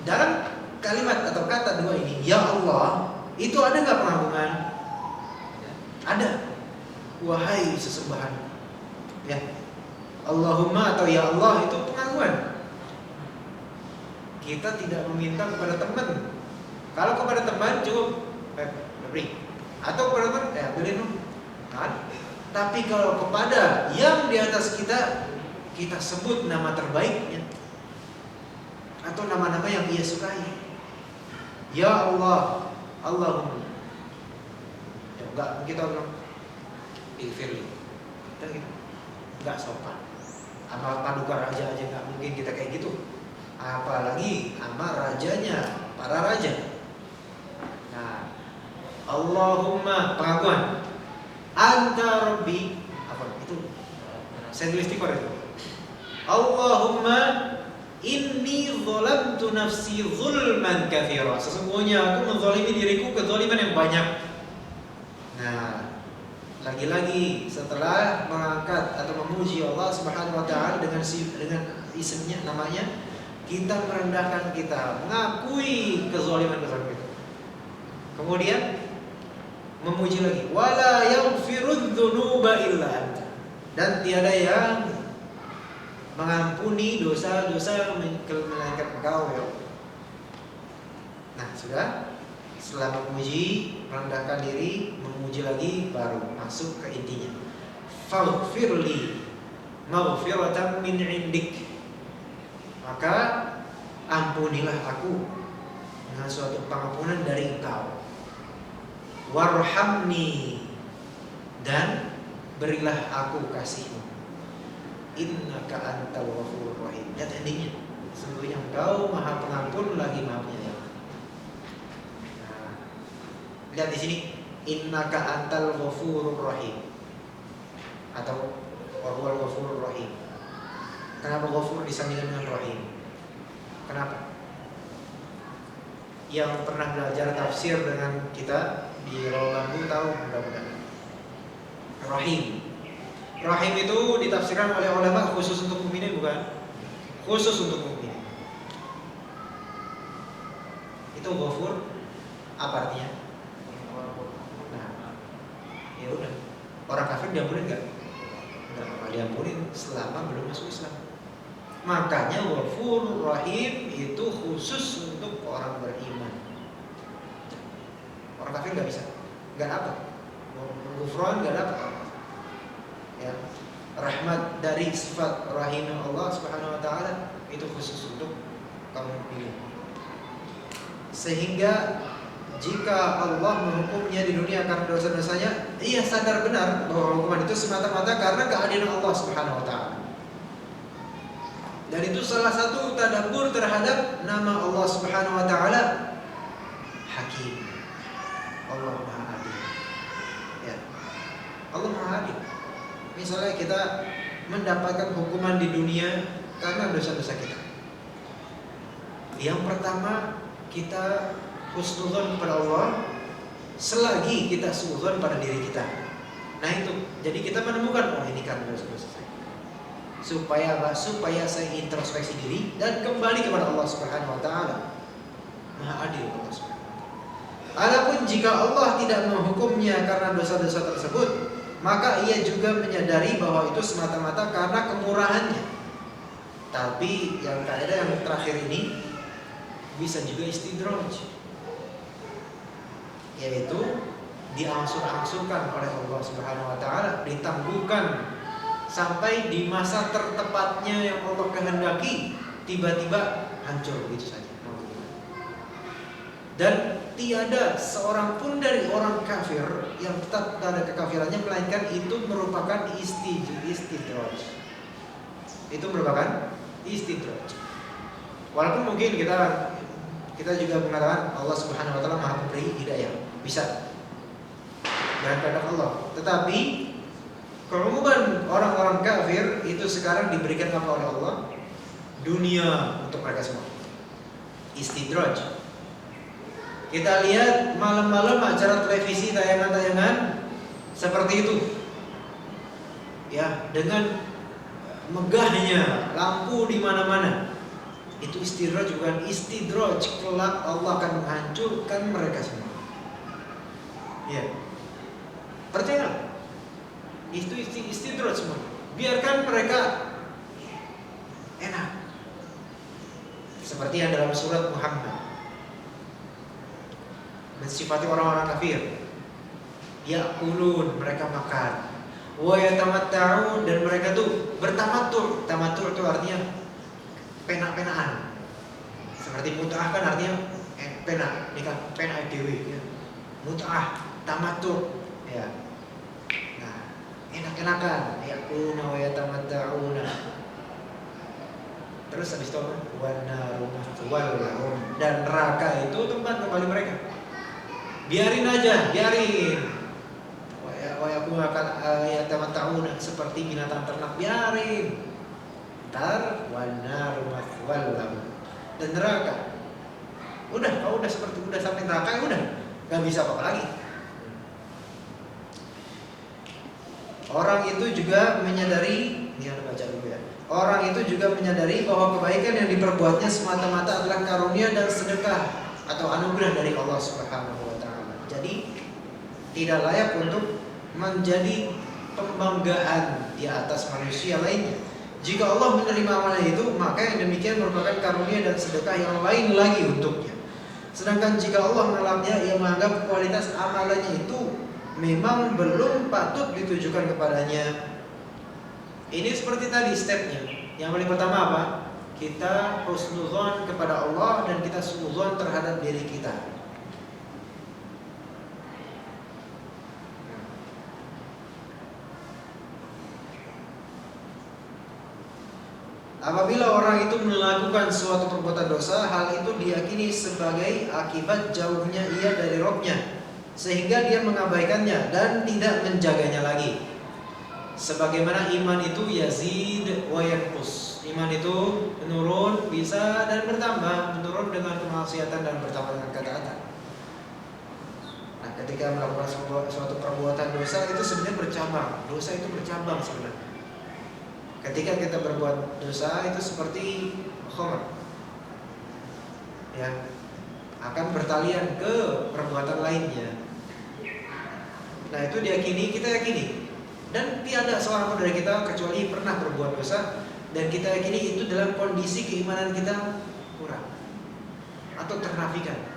Dalam kalimat atau kata dua ini, ya Allah, itu ada nggak pengagungan? Ada. Wahai sesembahan. Ya. Allahumma atau ya Allah itu pengagungan. Kita tidak meminta kepada teman. Kalau kepada teman cukup beri, atau kepada teman beri dong, kan? Tapi kalau kepada yang di atas kita, kita sebut nama terbaiknya atau nama-nama yang ia sukai. Ya Allah, Allahumma. Ya, enggak kita bilang ighfirli. Kita gitu. Enggak sopan. Amal paduka raja aja enggak mungkin kita kayak gitu. Apalagi sama rajanya, para raja. Nah, Allahumma pengakuan. Anta Rabbi, apa itu? Saya tulis istighfar itu. Allahumma inni zalamtu nafsi zulman katsira. Sesungguhnya aku menzalimi diriku kezaliman yang banyak. Nah, lagi-lagi setelah mengangkat atau memuji Allah Subhanahu wa taala dengan isimnya, namanya, kita merendahkan kita, mengakui kezaliman kita. Kemudian memuji lagi, wala yaghfirudz dzunuba illa anta, dan tiada yang mengampuni dosa-dosa melainkan Engkau ya. Nah, sudah. Setelah memuji, merendahkan diri, memuji lagi, baru masuk ke intinya. Faghfirli maghfiratan min 'indik. Maka ampunilah aku dengan suatu pengampunan dari Engkau. Warhamni, dan berilah aku kasih-Mu. Innaka antal ghafurur rahim. Lihat endingnya. Sesungguhnya Engkau Maha Pengampun lagi Maha Penyayang. Nah, lihat di sini, innaka antal ghafurur rahim atau wa huwal ghafurur rahim. Kenapa ghafur disandingkan dengan rahim? Kenapa? Yang pernah belajar tafsir dengan kita di Rawal Bambu tahu mudah-mudahan. Rahim. Rahim itu ditafsirkan oleh ulama khusus untuk mukminin, bukan? Khusus untuk mukminin. Itu ghafur apa artinya? Nah, ya udah. Orang kafir diampunin enggak? Enggak bakal diampunin selama belum masuk Islam. Makanya ghafur rahim itu khusus untuk orang beriman. Orang kafir nggak bisa, nggak dapat. Ghufran nggak dapat. Ya, rahmat dari sifat rahimnya Allah Subhanahu Wa Taala itu khusus untuk kaum mukminin. Sehingga jika Allah menghukumnya di dunia karena dosa-dosanya, ia sadar benar bahwa hukuman itu semata-mata karena keadilan Allah Subhanahu Wa Taala. Dan itu salah satu tadabbur terhadap nama Allah Subhanahu wa taala Hakim. Allah Maha Adil. Ya. Allah Maha Adil. Misalnya kita mendapatkan hukuman di dunia karena dosa-dosa kita. Yang pertama, kita husnudzon kepada Allah selagi kita suudzon pada diri kita. Nah itu, jadi kita menemukan, oh ini karena dosa-dosa saya. Supaya apa? Supaya saya introspeksi diri dan kembali kepada Allah Subhanahu wa taala. Maha Adil Allah Subhanahu wa taala. Adapun jika Allah tidak menghukumnya karena dosa-dosa tersebut, maka ia juga menyadari bahwa itu semata-mata karena kemurahannya. Tapi yang kaidah yang terakhir ini bisa juga istidraj, yaitu diangsur-angsurkan oleh Allah Subhanahu wa taala, ditangguhkan sampai di masa tertepatnya yang Allah kehendaki, tiba-tiba hancur begitu saja. Dan tiada seorang pun dari orang kafir yang tetap pada kekafirannya, melainkan itu merupakan istidraj. Itu merupakan istidraj. Walaupun mungkin kita juga mengatakan Allah Subhanahu wa taala Maha Pemberi hidayah, bisa dengan kehendak Allah. Tetapi keumuman orang-orang kafir itu sekarang diberikan apa oleh Allah? Dunia untuk mereka semua. Istidraj. Kita lihat malam-malam acara televisi, tayangan-tayangan seperti itu. Ya, dengan megahnya lampu di mana-mana. Itu istidraj, bukan istidraj. Kelak Allah akan menghancurkan mereka semua. Ya. Percaya. Itu istidraj semua. Biarkan mereka enak. Seperti yang dalam surat Muhammad mensifati orang-orang kafir. Ya'kulun, mereka makan. Wa yatamatta'un, dan mereka tuh bertamattu'. Tamattu' itu artinya pena-penaan. Seperti mut'ah kan artinya pena, nikah pena dewi ya. Mut'ah, tamattu' ya. Nah, enak-enakan, ya'kuluna wa yatamatta'una. Terus habis itu wan naru mathwal lahum, dan neraka itu tempat kembali mereka. Biarin aja, biarin. Aku akan yatamatta'una, seperti binatang ternak, biarin. Ntar wan naru mathwal lahum, dan neraka. Udah, kalau udah sampai neraka ya udah, nggak bisa apa-apa lagi. Orang itu juga menyadari, ini Anda baca dulu ya. Orang itu juga menyadari bahwa kebaikan yang diperbuatnya semata-mata adalah karunia dan sedekah atau anugerah dari Allah Subhanahu wa taala. Jadi tidak layak untuk menjadi pembanggaan di atas manusia lainnya. Jika Allah menerima amalan itu, maka yang demikian merupakan karunia dan sedekah yang lain lagi untuknya. Sedangkan jika Allah menolaknya, ia menganggap kualitas amalannya itu memang belum patut ditujukan kepadanya. Ini seperti tadi stepnya. Yang paling pertama apa? Kita husnudzon kepada Allah dan kita suudzon terhadap diri kita. Apabila orang itu melakukan suatu perbuatan dosa, hal itu diyakini sebagai akibat jauhnya ia dari Rabb-nya, sehingga dia mengabaikannya dan tidak menjaganya lagi. Sebagaimana iman itu yazid wa yanqus. Iman itu menurun bisa dan bertambah, menurun dengan kemaksiatan dan bertambah dengan ketaatan. Nah, ketika melakukan suatu perbuatan dosa itu sebenarnya bercabang. Dosa itu bercabang sebenarnya. Ketika kita berbuat dosa itu seperti khamar, ya, akan bertalian ke perbuatan lainnya. Nah itu kita yakini, dan tiada seorang pun dari kita kecuali pernah berbuat dosa, dan kita yakini itu dalam kondisi keimanan kita kurang atau ternafikan.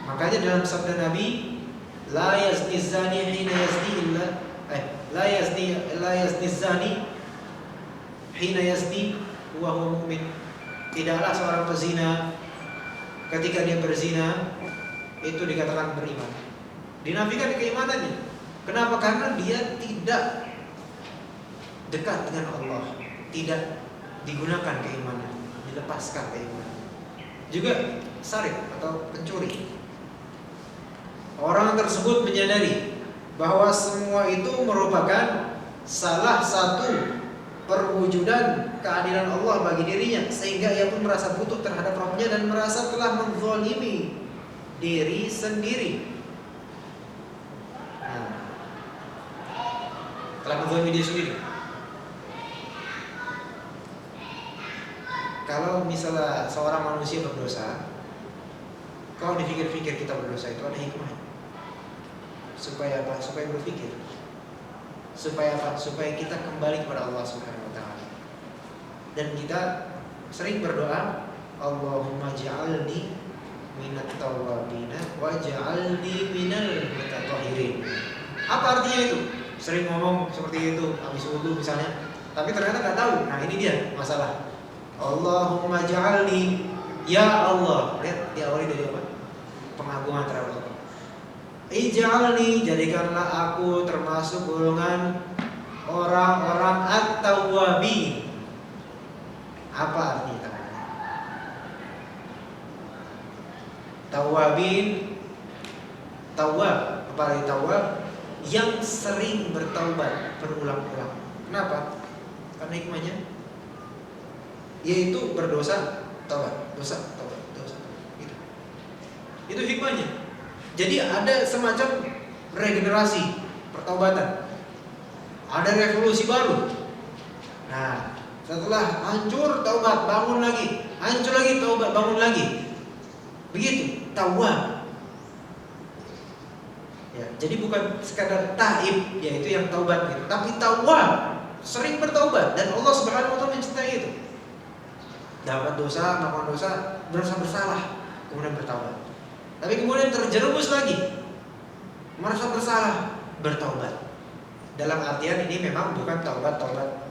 Makanya dalam sabda Nabi, la yazni zani hina yazni illa la yazni zani hina yazni wa huwa mu'min. Tidaklah seorang pezina ketika dia berzina itu dikatakan beriman. Dinafikan keimanannya. Kenapa? Karena dia tidak dekat dengan Allah. tidak digunakan keimanan, dilepaskan keimanan. Juga sarif atau pencuri. Orang tersebut menyadari bahwa semua itu merupakan salah satu perwujudan keadilan Allah bagi dirinya, sehingga ia pun merasa butuh terhadap Rabbnya dan merasa telah menzalimi diri sendiri. Telah menzalimi diri sendiri. Kalau misalnya seorang manusia berdosa, kalau dipikir-pikir kita berdosa itu ada hikmah. Supaya apa? Supaya berpikir. Supaya apa? Supaya kita kembali kepada Allah Subhanahu wa taala. Dan kita sering berdoa, Allahumma ja'alni minat tawwabina wa ja'alni minal mutatahhirin. Apa artinya itu? Sering ngomong seperti itu habis wudu misalnya, tapi ternyata nggak tahu. Nah, ini dia masalah. Allahumma ja'alni, ya Allah. Lihat diawali dari apa? Pengagungan terhadap Allah. Ij'alni, jadikanlah aku termasuk golongan orang-orang at-tawwabin. Apa artinya? Tawwabin, tawwab, apa arti tawwab? Yang sering bertaubat berulang-ulang. Kenapa? Karena hikmahnya yaitu berdosa, taubat, dosa, taubat, dosa. Gitu. Itu hikmahnya. Jadi ada semacam regenerasi, pertaubatan. Ada revolusi baru. Nah, setelah hancur taubat, bangun lagi. Hancur lagi taubat, bangun lagi. Begitu, tawab. Ya, jadi bukan sekadar taib, yaitu yang taubat gitu, tapi tawab, sering bertaubat, dan Allah Subhanahu wa taala mencintai itu. Dapat dosa, melakukan dosa, merasa bersalah, kemudian bertaubat. Tapi kemudian terjerumus lagi, merasa bersalah, bertaubat. Dalam artian ini memang bukan taubat-taubat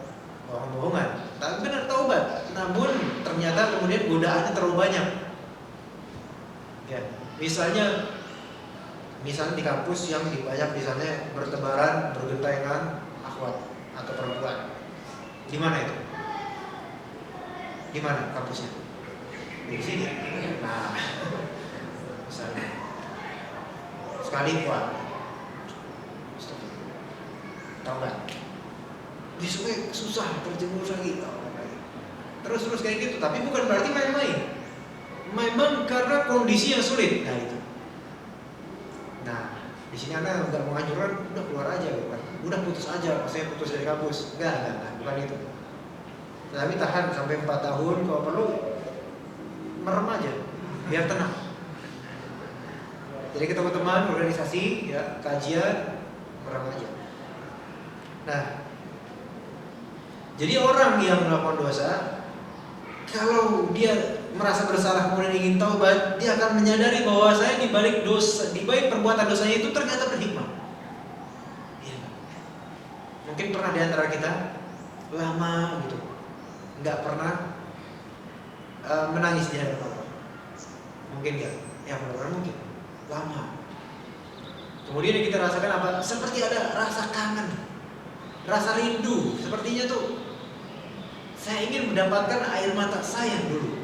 bohong-bohongan, tapi benar taubat. Namun ternyata kemudian godaannya terlalu banyak. Ya, misalnya di kampus yang banyak misalnya bertebaran, bergentengan akhwat atau perempuan. Di mana itu? Di mana kampusnya? Di sini. Nah, misalnya sekali kuat, taubat. Besoknya susah terjerumus lagi, terus kayak gitu. Tapi bukan berarti main-main. Memang karena kondisi yang sulit. Nah itu. Nah, di sini Anda nggak menganjurkan, udah keluar aja, bukan? Udah putus aja, saya putus dari kampus. Enggak, bukan itu. Tapi tahan sampai 4 tahun, kalau perlu merem aja, biar tenang. Jadi ketemu teman, organisasi, ya, kajian, merem aja. Nah, jadi orang yang melakukan dosa, kalau dia merasa bersalah kemudian ingin taubat, dia akan menyadari bahwa saya di balik dosa, di balik perbuatan dosanya itu ternyata berhikmah. Ya. Mungkin pernah di antara kita lama gitu, nggak pernah menangis di hadapan Allah. Mungkin nggak? Ya benar-benar mungkin. Lama. Kemudian yang kita rasakan apa? Seperti ada rasa kangen, rasa rindu. Sepertinya tuh saya ingin mendapatkan air mata saya dulu.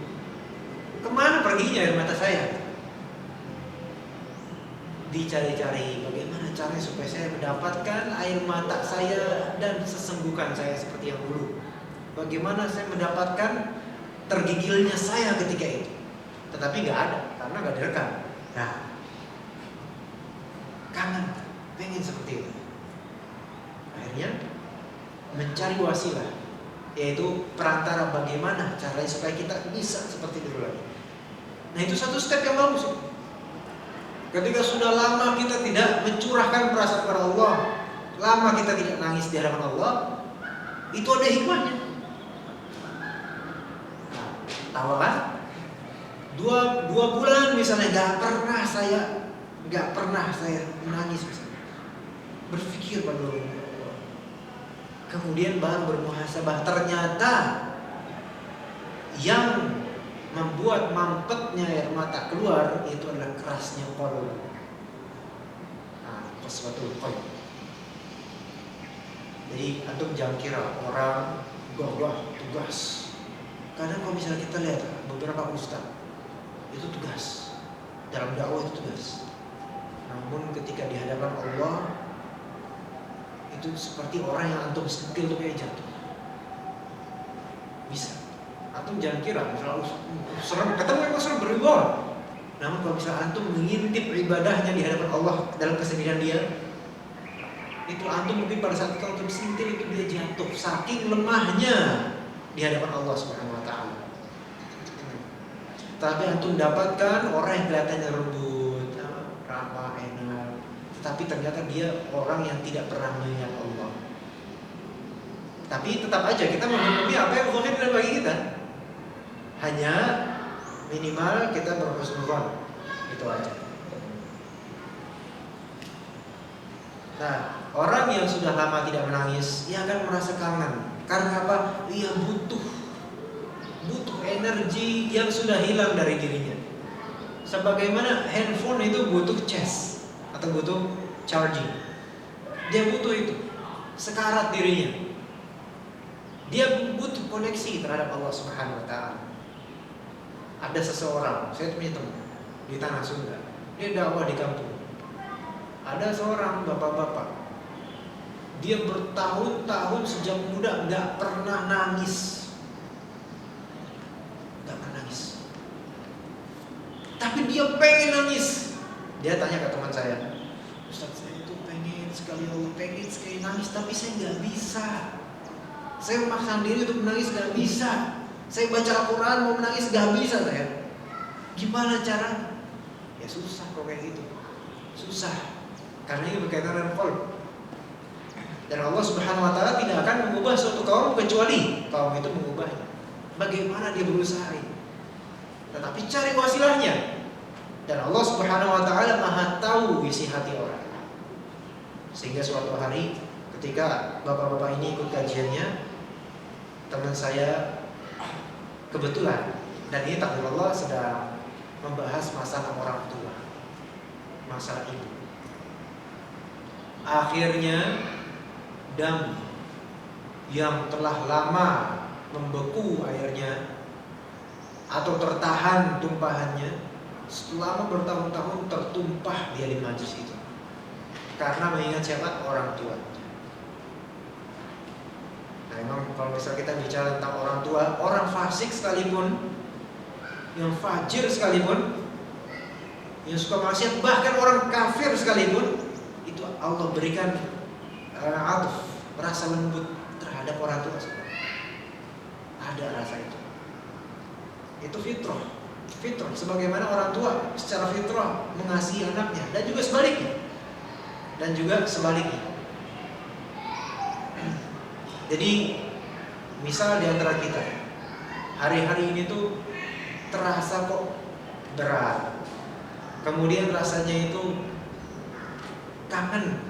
Kemana perginya air mata saya? Dicari-cari bagaimana caranya supaya saya mendapatkan air mata saya dan sesenggukan saya seperti yang dulu. Bagaimana saya mendapatkan tergigilnya saya ketika itu. Tetapi nggak ada, karena nggak direkam. Nah, kangen, pengen seperti itu. Akhirnya mencari wasilah, yaitu perantara bagaimana caranya supaya kita bisa seperti dulu lagi. Nah, itu satu step yang bagus. Ketika sudah lama kita tidak mencurahkan perasaan kepada Allah, lama kita tidak nangis di hadapan Allah, itu ada hikmahnya. Nah, tahu kan? Dua bulan misalnya nggak pernah saya menangis misalnya. Berpikir pada Allah. Kemudian baru bermuhasabah, ternyata yang membuat mampetnya air mata keluar itu adalah kerasnya qalb. Nah, qaswatul qalb. Jadi antum jangan kira orang tugas. Kadang kalau misalnya kita lihat beberapa ustaz itu tugas, dalam dakwah itu tugas. Namun ketika di hadapan Allah itu seperti orang yang antum sentil tuh kayak jatuh. Bisa. Antum jangan kira misalnya serem, ketemu yang serem beribadah. Namun kalau misalnya antum mengintip ibadahnya di hadapan Allah dalam kesedihan dia, itu antum mungkin pada saat itu antum sentil itu dia jatuh saking lemahnya di hadapan Allah Subhanahu wa taala. Tapi antum dapatkan orang yang kelihatannya lembut, ramah, enak, tapi ternyata dia orang yang tidak pernah mengingat Allah. Tapi tetap aja kita menghukumi apa yang zahir dan bagi kita. Hanya minimal kita berhusnuzon, itu aja. Nah, orang yang sudah lama tidak menangis, ia akan merasa kangen. Karena apa? Ia butuh energi yang sudah hilang dari dirinya. Sebagaimana handphone itu butuh cas atau butuh charging. Dia butuh itu. Sekarat dirinya. Dia butuh koneksi terhadap Allah Subhanahu wa taala. Ada seseorang, saya punya teman di tanah Sunda. Dia dakwah di kampung. Ada seorang bapak-bapak. Dia bertahun-tahun sejak muda nggak pernah nangis. Nggak pernah nangis. Tapi dia pengen nangis. Dia tanya ke teman saya, Ustaz, saya itu pengen sekali nangis, tapi saya nggak bisa. Saya memaksa diri untuk menangis, nggak bisa. Saya baca Al-Quran mau menangis, nggak bisa saya. Gimana caranya? Ya susah kok kayak gitu. Susah. Karena ini berkaitan dengan qalb. Dan Allah Subhanahu wa taala tidak akan mengubah suatu kaum kecuali kaum itu mengubahnya. Bagaimana dia berusaha ini? Tetapi cari wasilahnya. Dan Allah Subhanahu wa taala Maha tahu isi hati orang. Sehingga suatu hari ketika bapak-bapak ini ikut kajiannya, teman saya kebetulan, dan ini takdir Allah, sedang membahas masalah orang tua, masalah ibu. Akhirnya dam yang telah lama membeku airnya atau tertahan tumpahannya selama bertahun-tahun tertumpah dia di majlis itu karena mengingat siapa? Orang tua. Nah, memang kalau misalnya kita bicara tentang orang tua, orang fasik sekalipun, yang fajir sekalipun, yang suka maksiat, bahkan orang kafir sekalipun, itu Allah berikan atuf, rasa lembut terhadap orang tua. Ada rasa itu. Itu fitrah. Fitrah, sebagaimana orang tua secara fitrah mengasihi anaknya, dan juga sebaliknya. Jadi misal di antara kita hari-hari ini tuh terasa kok berat, kemudian rasanya itu kangen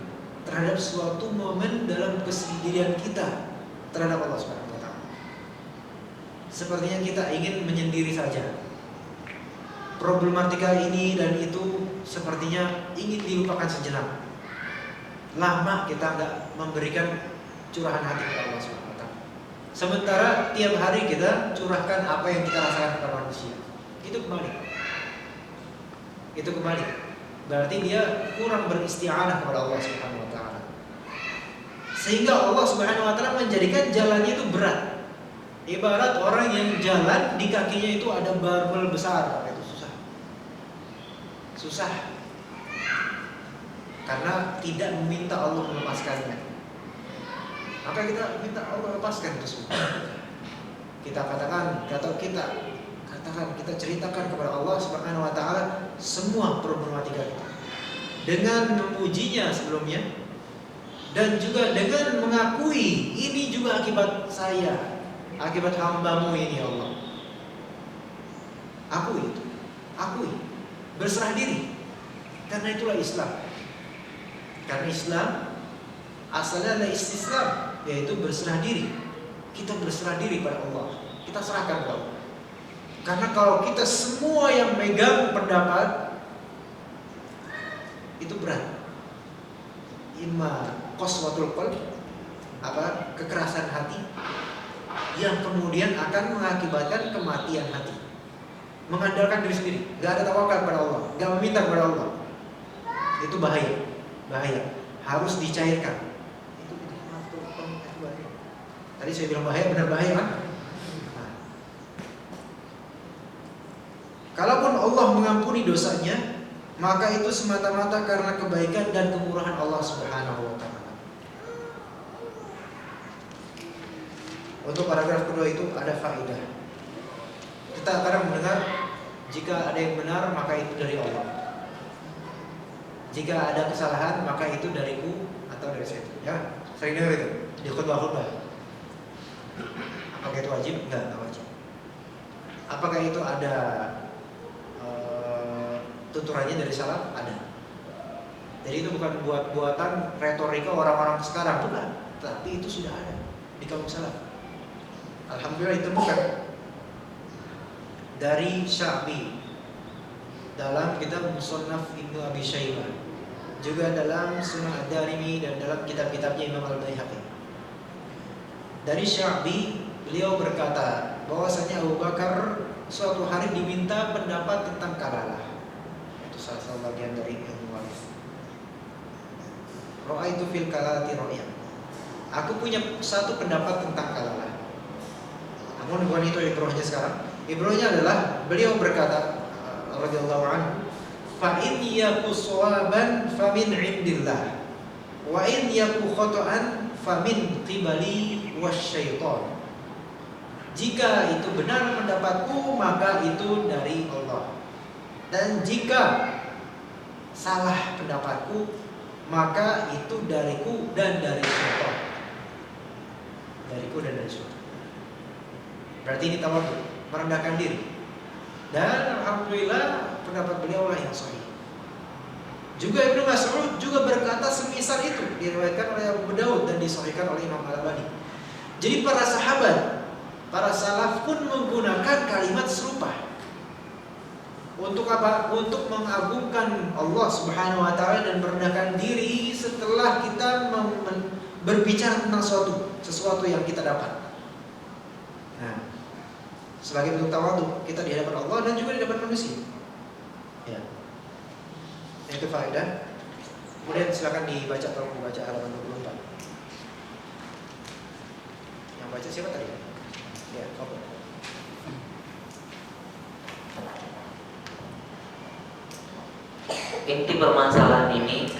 terhadap suatu momen dalam kesendirian kita terhadap Allah Subhanahu wa taala. Sepertinya kita ingin menyendiri saja. Problematika ini dan itu sepertinya ingin dilupakan sejenak. Lama kita nggak memberikan curahan hati kepada Allah Subhanahu wa taala. Sementara tiap hari kita curahkan apa yang kita rasakan kepada manusia. Itu kembali. Berarti dia kurang beristi'anah kepada Allah Subhanahu wa taala. Sehingga Allah Subhanahu wa taala menjadikan jalannya itu berat. Ibarat orang yang jalan di kakinya itu ada barbel besar, itu susah. Karena tidak meminta Allah melepaskannya. Maka kita minta Allah lepaskan itu semua. Kita ceritakan kepada Allah Subhanahu wa taala semua problematika kita. Dengan memujinya sebelumnya, dan juga dengan mengakui ini juga akibat saya, akibat hambamu ini ya Allah. Akui. Berserah diri. Karena itulah Islam. Karena Islam asalnya adalah istislam, yaitu berserah diri. Kita berserah diri pada Allah. Kita serahkan kepada Allah. Karena kalau kita semua yang megang pendapat itu berat. Imma qaswatul qalb, kekerasan hati, yang kemudian akan mengakibatkan kematian hati. Mengandalkan diri sendiri, nggak ada tawakal kepada Allah, nggak meminta kepada Allah, itu bahaya, bahaya. Harus dicairkan. Itu bahaya. Tadi saya bilang bahaya, benar bahaya kan? Nah. Kalaupun Allah mengampuni dosanya, maka itu semata-mata karena kebaikan dan kemurahan Allah Subhanahu wa Ta'ala. Untuk paragraf kedua itu ada faedah. Kita kadang mendengar, jika ada yang benar maka itu dari Allah, jika ada kesalahan maka itu dariku atau dari saya. Ya, sering dengar itu di khutbah-khutbah. Apakah itu wajib? Enggak wajib. Apakah itu ada tuturannya dari salaf? Ada. Jadi itu bukan buat-buatan retorika orang-orang sekarang, bukan. Tapi itu sudah ada di kaum salaf. Alhamdulillah ditemukan dari Sya'bi dalam kitab Musannaf Ibnu Abi Syaibah, juga dalam Sunan Ad-Darimi dan dalam kitab-kitabnya Imam Al-Baihaqi. Dari Sya'bi, beliau berkata bahwasanya Abu Bakar suatu hari diminta pendapat tentang kalalah. Itu salah satu bagian dari ilmu waris. Ra'aitu fil kalalati ra'yan. Aku punya satu pendapat tentang kalalah. Namun bukan itu ibrohnya sekarang. Ibrohnya adalah beliau berkata radhiyallahu anhu, fa in yaku shawaban fa min indillah wa in yaku khata'an fa min qibali wasyaitan. Jika itu benar pendapatku maka itu dari Allah, dan jika salah pendapatku maka itu dariku dan dari syaitan. Dariku dan dari syaitan. Berarti ini tawadhu, merendahkan diri. Dan alhamdulillah pendapat beliau lah yang sahih. Juga Ibnu Mas'ud juga berkata semisal itu, diriwayatkan oleh Abu Daud dan disahihkan oleh Imam Al-Albani. Jadi para sahabat, para salaf pun menggunakan kalimat serupa. Untuk apa? Untuk mengagungkan Allah Subhanahu wa taala dan merendahkan diri setelah kita berbicara tentang sesuatu yang kita dapat. Nah, sebagai bentuk tawadhu kita di hadapan Allah dan juga di hadapan manusia. Ya. Itu faedah. Kemudian silakan dibaca, tolong dibaca halaman 24. Yang baca siapa tadi? Ya, oke. Inti permasalahan ini,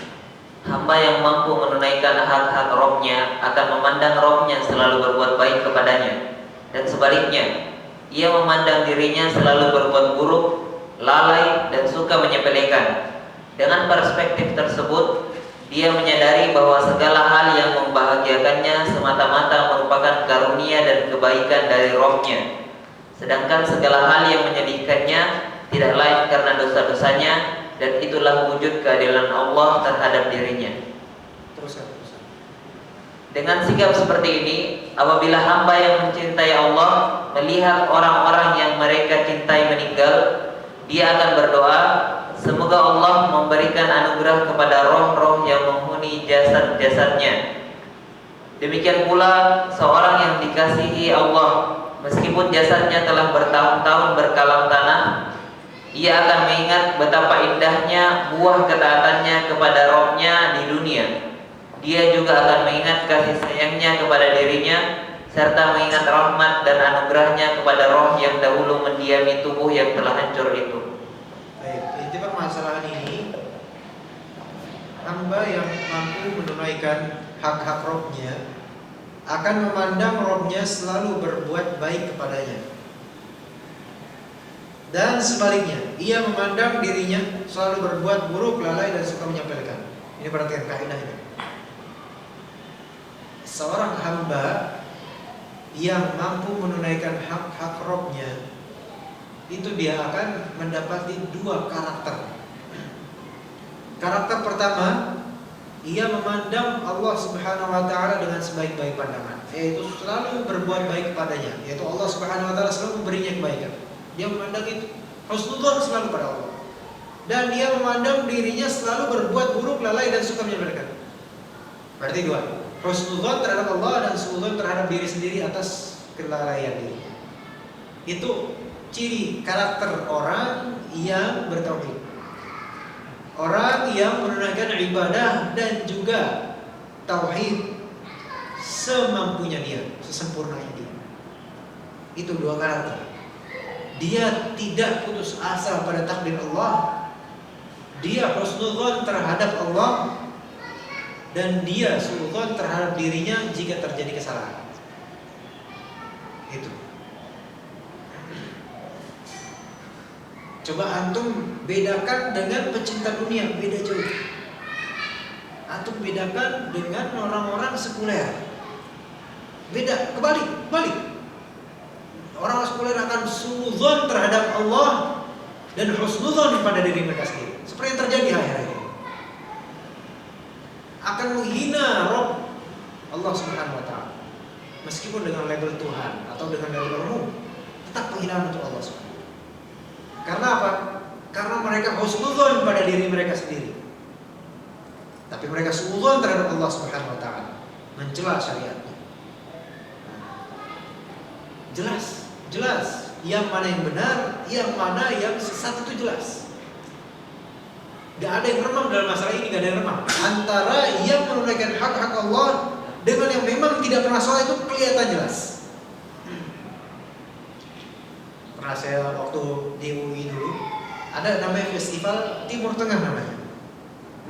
hamba yang mampu menunaikan hak-hak Robnya akan memandang Robnya selalu berbuat baik kepadanya, dan sebaliknya, ia memandang dirinya selalu berbuat buruk, lalai, dan suka menyepelekan. Dengan perspektif tersebut, dia menyadari bahwa segala hal yang membahagiakannya semata-mata merupakan karunia dan kebaikan dari Robnya, sedangkan segala hal yang menyedihkannya tidak lain karena dosa-dosanya, dan itulah wujud keadilan Allah terhadap dirinya. Teruskan. Dengan sikap seperti ini, apabila hamba yang mencintai Allah melihat orang-orang yang mereka cintai meninggal, dia akan berdoa, semoga Allah memberikan anugerah kepada roh-roh yang menghuni jasad-jasadnya. Demikian pula seorang yang dikasihi Allah, meskipun jasadnya telah bertahun-tahun berkalang tanah, ia akan mengingat betapa indahnya buah ketaatannya kepada rohnya di dunia. Dia juga akan mengingat kasih sayangnya kepada dirinya, serta mengingat rahmat dan anugerahnya kepada roh yang dahulu mendiami tubuh yang telah hancur itu. Baik, inti permasalahan ini, hamba yang mampu menunaikan hak-hak Robnya akan memandang Robnya selalu berbuat baik kepadanya. Dan sebaliknya, ia memandang dirinya selalu berbuat buruk, lalai, dan suka menyepelekan. Ini perhatian kaidah ini. Seorang hamba yang mampu menunaikan hak-hak Robnya, itu dia akan mendapati dua karakter. Karakter pertama, ia memandang Allah Subhanahu wa taala dengan sebaik-baik pandangan, yaitu selalu berbuat baik kepadanya, yaitu Allah Subhanahu wa taala selalu memberinya kebaikan. Dia memandang itu husnudzon selalu pada Allah. Dan dia memandang dirinya selalu berbuat buruk, lalai, dan suka menyepelekan. Berarti dua, husnudzon terhadap Allah dan suudzon terhadap diri sendiri atas kelalaian diri. Itu ciri karakter orang yang bertauhid. Orang yang menunaikan ibadah dan juga tauhid semampunya dia, sesempurnanya dia. Itu dua karakter. Dia tidak putus asa pada takdir Allah. Dia husnudzon terhadap Allah, dan dia suudzon terhadap dirinya jika terjadi kesalahan. Itu. Coba antum bedakan dengan pecinta dunia, beda jauh. Antum bedakan dengan orang-orang sekuler, beda, kebalik. Orang sekuler akan suudzon terhadap Allah dan husnudzon pada diri mereka sendiri, seperti yang terjadi akhir-akhir ini. Akan menghina Rabb Allah Subhanahu wa taala, meskipun dengan label Tuhan atau dengan label umum, tetap penghinaan untuk Allah Subhanahu. Karena apa? Karena mereka husnudzon pada diri mereka sendiri, tapi mereka suudzon terhadap Allah Subhanahu wa taala, mencela syariatnya. Jelas yang mana yang benar, yang mana yang sesat, itu jelas. Gak ada yang remang dalam masalah ini, gak ada yang remang. Antara yang menunaikan hak-hak Allah dengan yang memang tidak pernah sholat, itu kelihatan jelas. Pernah saya waktu di UI dulu, ada namanya festival Timur Tengah namanya,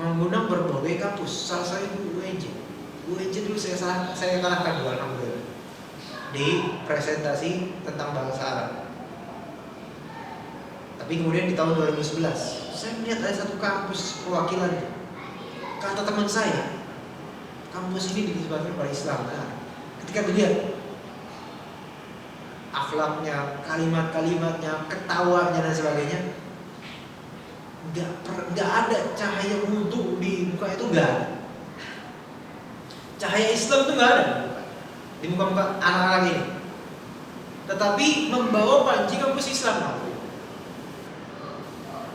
mengundang berbagai kampus. Salah satu UNJ dulu saya kalahkan dua, alhamdulillah, di presentasi tentang bahasa Arab. Tapi kemudian di tahun 2011 saya melihat ada satu kampus perwakilan. Kata teman saya, kampus ini disebabkan pada Islam. Nah, ketika dilihat akhlaknya, kalimat-kalimatnya, ketawanya dan sebagainya, nggak ada cahaya wudhu di muka itu, nggak ada. Cahaya Islam itu nggak ada di muka-muka anak-anak ini. Tetapi membawa panji kampus Islam,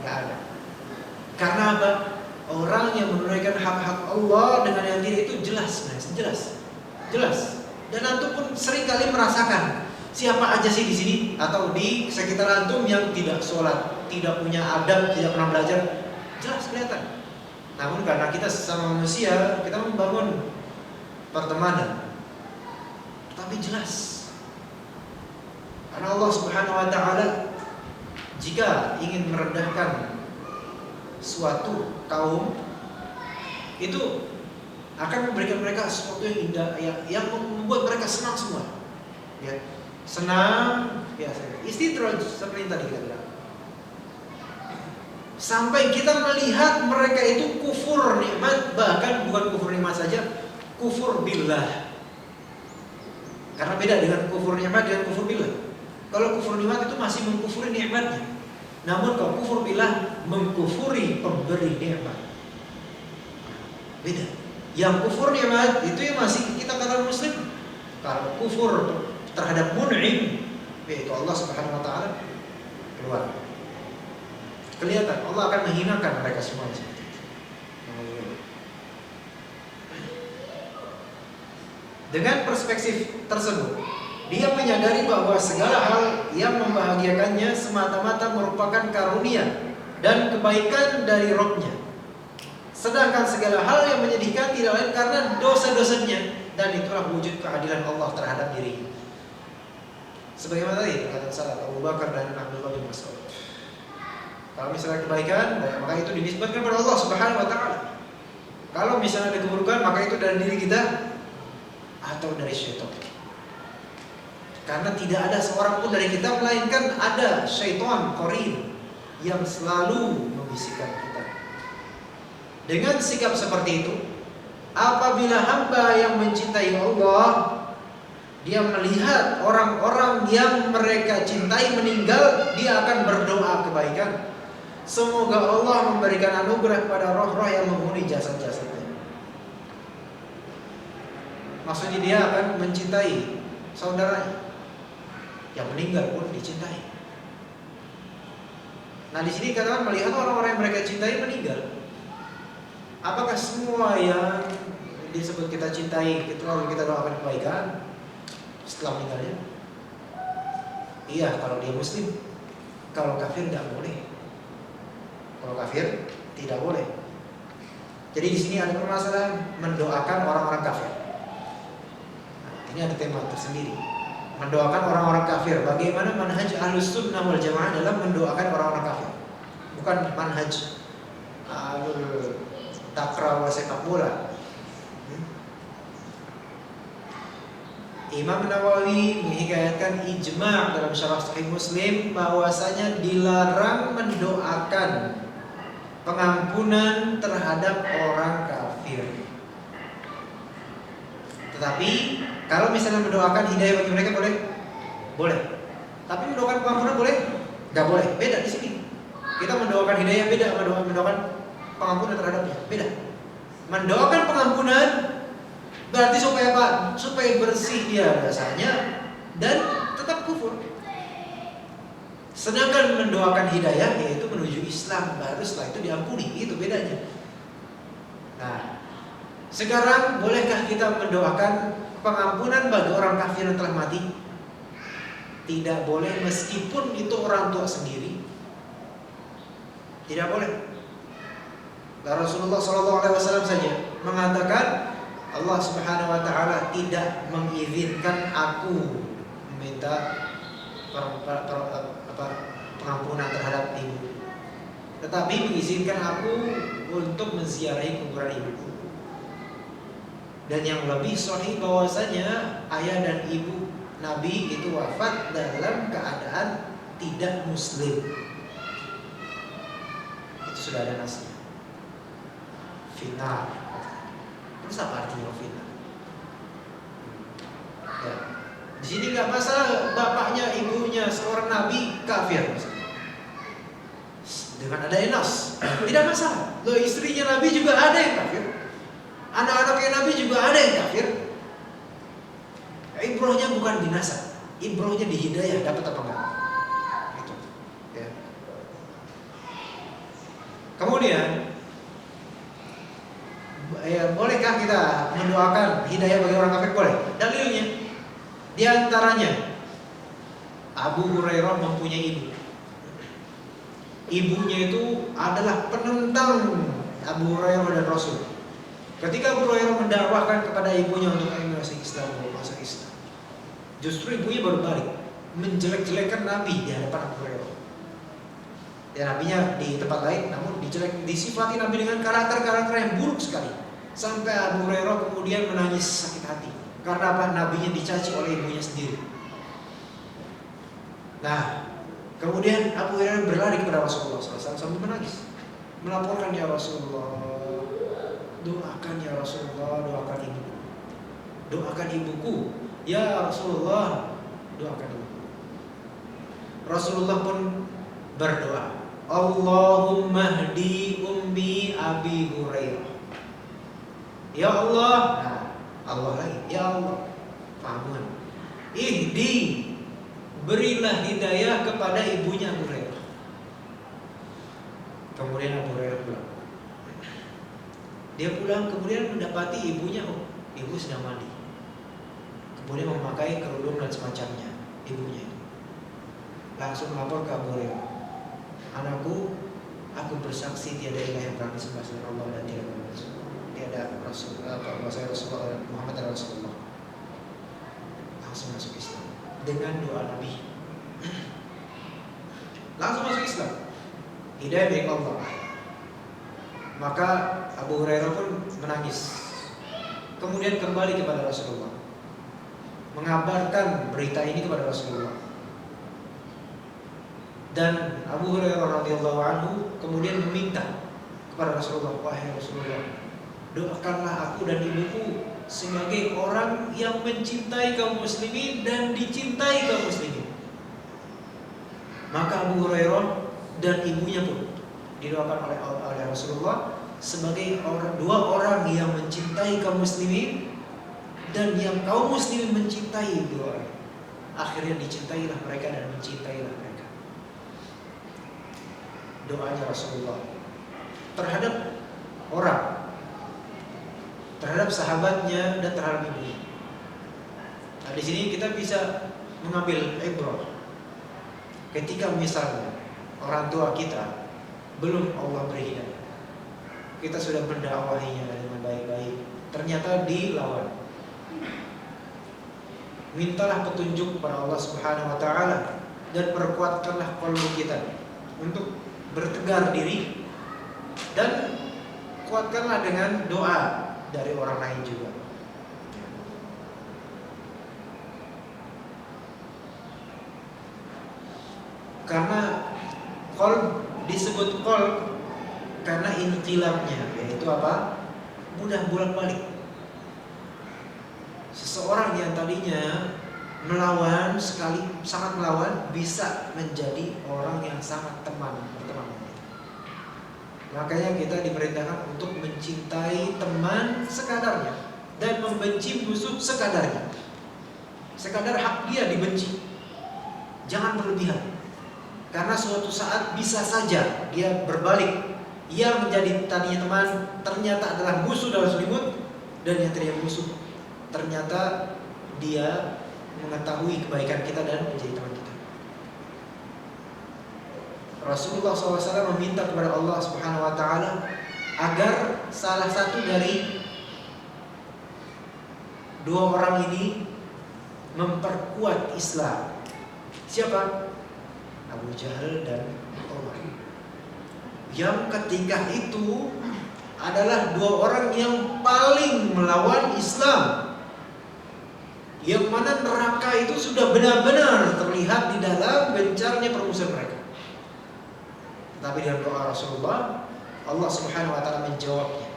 nggak ada. Karena apa? Orang yang menunaikan hak-hak Allah dengan yang tidak itu jelas. Dan antum pun seringkali merasakan siapa aja sih di sini atau di sekitar antum yang tidak sholat, tidak punya adab, tidak pernah belajar, jelas kelihatan. Namun karena kita sesama manusia, kita membangun pertemanan, tapi jelas. Karena Allah Subhanahu wa taala jika ingin merendahkan suatu kaum, itu akan memberikan mereka sesuatu yang indah, yang membuat mereka senang semua. Ya. Senang, biasa. Istidraj seperti yang tadi kita bilang. Sampai kita melihat mereka itu kufur nikmat, bahkan bukan kufur nikmat saja, kufur billah. Karena beda dengan kufur nikmat dengan kufur billah. Kalau kufur nikmat itu masih mengkufuri nikmatnya. Namun kalau kufur billah mengkufuri pemberi nikmat. Beda. Yang kufur nikmat itu yang masih kita katakan muslim. Kalau kufur terhadap mun'im, yaitu Allah Subhanahu wa taala, keluar. Kelihatan Allah akan menghinakan mereka semua. Dengan perspektif tersebut, dia menyadari bahwa segala hal yang membahagiakannya semata-mata merupakan karunia dan kebaikan dari Rabb-Nya. Sedangkan segala hal yang menyedihkan tidak lain karena dosa-dosanya, dan itulah wujud keadilan Allah terhadap dirinya. Sebagaimana tadi perkataan sahabat Abu Bakar dan Abdullah bin Mas'ud. Kalau misalnya kebaikan, maka itu dinisbatkan kepada Allah Subhanahu wa taala. Kalau misalnya ada keburukan, maka itu dari diri kita atau dari syaitan. Karena tidak ada seorang pun dari kita melainkan ada syaitan qarin yang selalu membisikkan kita. Dengan sikap seperti itu, apabila hamba yang mencintai Allah, dia melihat orang-orang yang mereka cintai meninggal, dia akan berdoa kebaikan. Semoga Allah memberikan anugerah kepada roh-roh yang menghuni jasad-jasadnya. Maksudnya dia akan mencintai saudaranya yang meninggal pun dicintai. Nah di sini katakan melihat orang-orang yang mereka cintai meninggal. Apakah semua yang disebut kita cintai, lalu kita doakan kebaikan setelah meninggalnya? Iya, kalau dia muslim. Kalau kafir nggak boleh. Kalau kafir tidak boleh. Jadi di sini ada permasalahan mendoakan orang-orang kafir. Nah, ini ada tema tersendiri. Mendoakan orang-orang kafir. Bagaimana manhaj Ahlus Sunnah wal Jamaah dalam mendoakan orang-orang kafir? Bukan manhaj Ahlul Takra wal sepak bola. Imam Nawawi menghikayatkan ijma' dalam syarah Sahih Muslim bahwasanya dilarang mendoakan pengampunan terhadap orang kafir. Tetapi kalau misalnya mendoakan hidayah bagi mereka boleh? Boleh. Tapi mendoakan pengampunan boleh? Gak boleh. Beda di sini. Kita mendoakan hidayah beda sama mendoakan pengampunan terhadapnya. Beda. Mendoakan pengampunan berarti supaya apa? Supaya bersih dia dosanya dan tetap kufur. Sedangkan mendoakan hidayah yaitu menuju Islam, baru setelah itu diampuni. Itu bedanya. Nah, sekarang bolehkah kita mendoakan pengampunan bagi orang kafir yang telah mati? Tidak boleh meskipun itu orang tua sendiri. Tidak boleh. Dan Rasulullah SAW saja mengatakan Allah Subhanahu wa taala tidak mengizinkan aku meminta pengampunan terhadap ibu, tetapi mengizinkan aku untuk menziarahi kuburan ibuku. Dan yang lebih sahih bahwasanya ayah dan ibu Nabi itu wafat dalam keadaan tidak muslim. Itu sudah ada nasnya. Final. Terus apa artinya fitnah? Ya. Di sini nggak masalah bapaknya, ibunya seorang nabi kafir dengan ada nas, tidak masalah. Loh, istrinya nabi juga ada yang kafir, anak-anaknya nabi juga ada yang kafir. Ibrohnya bukan di nasab, ibrohnya di hidayah, dapat apa enggak? Itu. Ya. Kemudian bolehkah kita mendoakan hidayah bagi orang kafir? Boleh. Dalilnya di antaranya Abu Hurairah mempunyai ibu. Ibunya itu adalah penentang Abu Hurairah dan Rasul. Ketika Abu Hurairah mendakwahkan kepada ibunya untuk masuk Islam, justru ibunya berbalik menjelek-jelekan Nabi di hadapan Abu Hurairah. Ya, nabinya di tempat lain, namun disifati Nabi dengan karakter-karakter yang buruk sekali. Sampai Abu Hurairah kemudian menangis sakit hati. Karena apa? Nabinya dicaci oleh ibunya sendiri. Nah, kemudian Abu Hurairah berlari kepada Rasulullah SAW sambil menangis, melaporkan, ya Rasulullah, doakan ya Rasulullah, doakan ibuku, doakan ibuku, ya Rasulullah, doakan ibuku. Rasulullah pun berdoa, Allahumma hdi ummi Abi Hurairah. Ya Allah, nah, Allah lagi, ya Allah, paman, ihdi, berilah hidayah kepada ibunya Abu Hurairah. Kemudian Abu Hurairah pulang. Dia pulang kemudian mendapati ibunya, ibu sedang mandi. Kemudian memakai kerudung dan semacamnya, ibunya itu. Langsung melapor ke Abu Hurairah. Anakku, aku bersaksi tiada ilah yang berhak disembah selain Allah dan tiada Rasul, saya Rasulullah Muhammad adalah Rasulullah. Langsung masuk Islam dengan doa Nabi. Langsung masuk Islam. Hidayah dari Allah. Maka Abu Hurairah pun menangis. Kemudian kembali kepada Rasulullah, mengabarkan berita ini kepada Rasulullah. Dan Abu Hurairah radhiyallahu anhu kemudian meminta kepada Rasulullah, wahai Rasulullah, doakanlah aku dan ibuku sebagai orang yang mencintai kaum muslimin dan dicintai kaum muslimin. Maka Abu Hurairah dan ibunya pun didoakan oleh Rasulullah sebagai dua orang yang mencintai kaum muslimin dan yang kaum muslimin mencintai dua orang. Akhirnya dicintailah mereka dan mencintailah mereka. Doanya Rasulullah terhadap orang, terhadap sahabatnya dan terhadap ibunya. Nah, di sini kita bisa mengambil ibrah Ketika misalnya orang tua kita belum Allah beri hidayah, kita sudah mendakwahinya dengan baik-baik, ternyata dilawan. Mintalah petunjuk kepada Allah Subhanahu wa taala dan perkuatkanlah qalbu kita untuk bertegar diri, dan kuatkanlah dengan doa dari orang lain juga. Karena qalb disebut qalb karena inqilabnya, yaitu apa? Mudah bolak-balik. Seseorang yang tadinya melawan sekali, sangat melawan, bisa menjadi orang yang sangat berteman. Makanya kita diperintahkan untuk mencintai teman sekadarnya dan membenci musuh sekadarnya. Sekadar hak dia dibenci, jangan berlebihan. Karena suatu saat bisa saja dia berbalik. Yang menjadi tadinya teman ternyata adalah musuh dalam selimut, dan yang tadinya musuh ternyata dia mengetahui kebaikan kita dan menjadi teman kita. Rasulullah SAW meminta kepada Allah Subhanahu wa taala agar salah satu dari dua orang ini memperkuat Islam. Siapa? Abu Jahal dan Umar. Yang ketika itu adalah dua orang yang paling melawan Islam, yang mana neraka itu sudah benar-benar terlihat di dalam gencarnya permusuhan mereka. Tapi dengan doa Rasulullah, Allah Subhanahu wa taala menjawabnya.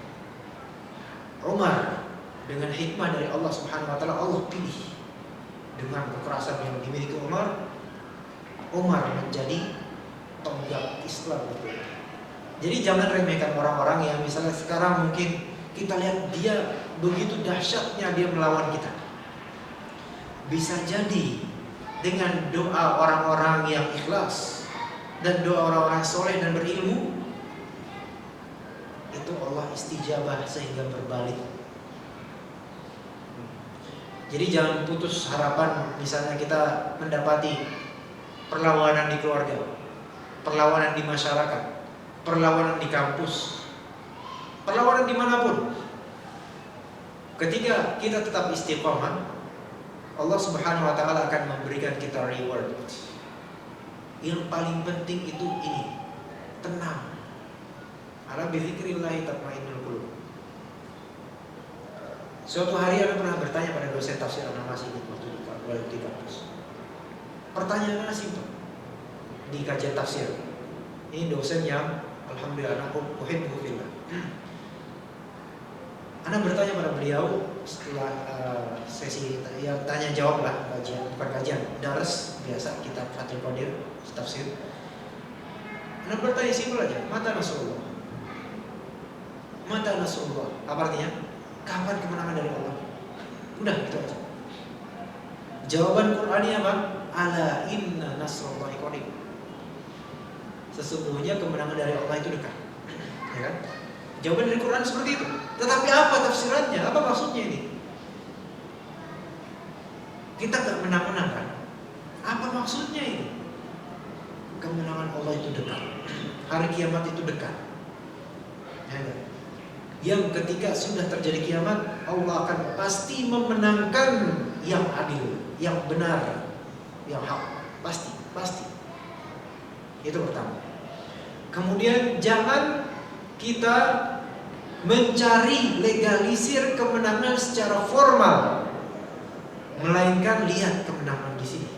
Umar dengan hikmah dari Allah Subhanahu wa taala, Allah pilih dengan kekerasan yang dimiliki Umar menjadi tonggak Islam itu. Jadi jangan remehkan orang-orang yang misalnya sekarang mungkin kita lihat dia begitu dahsyatnya dia melawan kita. Bisa jadi dengan doa orang-orang yang ikhlas dan doa orang-orang soleh dan berilmu, itu Allah istijabah sehingga berbalik. Jadi jangan putus harapan. Misalnya kita mendapati perlawanan di keluarga, perlawanan di masyarakat, perlawanan di kampus, perlawanan dimanapun. Ketika kita tetap istiqomah, Allah Subhanahu wa taala akan memberikan kita reward. Yang paling penting itu ini, tenang. Ala bizikrillah tatmainnul qulub. Suatu hari Anda pernah bertanya pada dosen tafsir, Anda masih ingat waktu di kampus. Pertanyaannya simpel di kajian tafsir. Ini dosen yang alhamdulillah aku uhibbu fillah. Ana bertanya pada beliau setelah sesi ya tanya jawab lah, bukan kajian, dars biasa kitab Fathul Qadir tafsir. Ana bertanya simpel aja, mata Nasrullah. Mata Nasrullah, apa artinya? Kapan kemenangan dari Allah? Udah gitu aja. Jawaban Qur'annya apa? Ala inna nasrullahi qarib. Sesungguhnya kemenangan dari Allah itu dekat. Ya kan? Jawaban dari Quran seperti itu. Tetapi apa tafsirannya? Apa maksudnya ini? Kita gak menang-menang kan? Apa maksudnya ini? Kemenangan Allah itu dekat. Hari kiamat itu dekat. Ya kan? Yang ketika sudah terjadi kiamat, Allah akan pasti memenangkan yang adil, yang benar, yang hak. Pasti. Itu pertama. Kemudian jangan kita mencari legalisir kemenangan secara formal, melainkan lihat kemenangan di sini.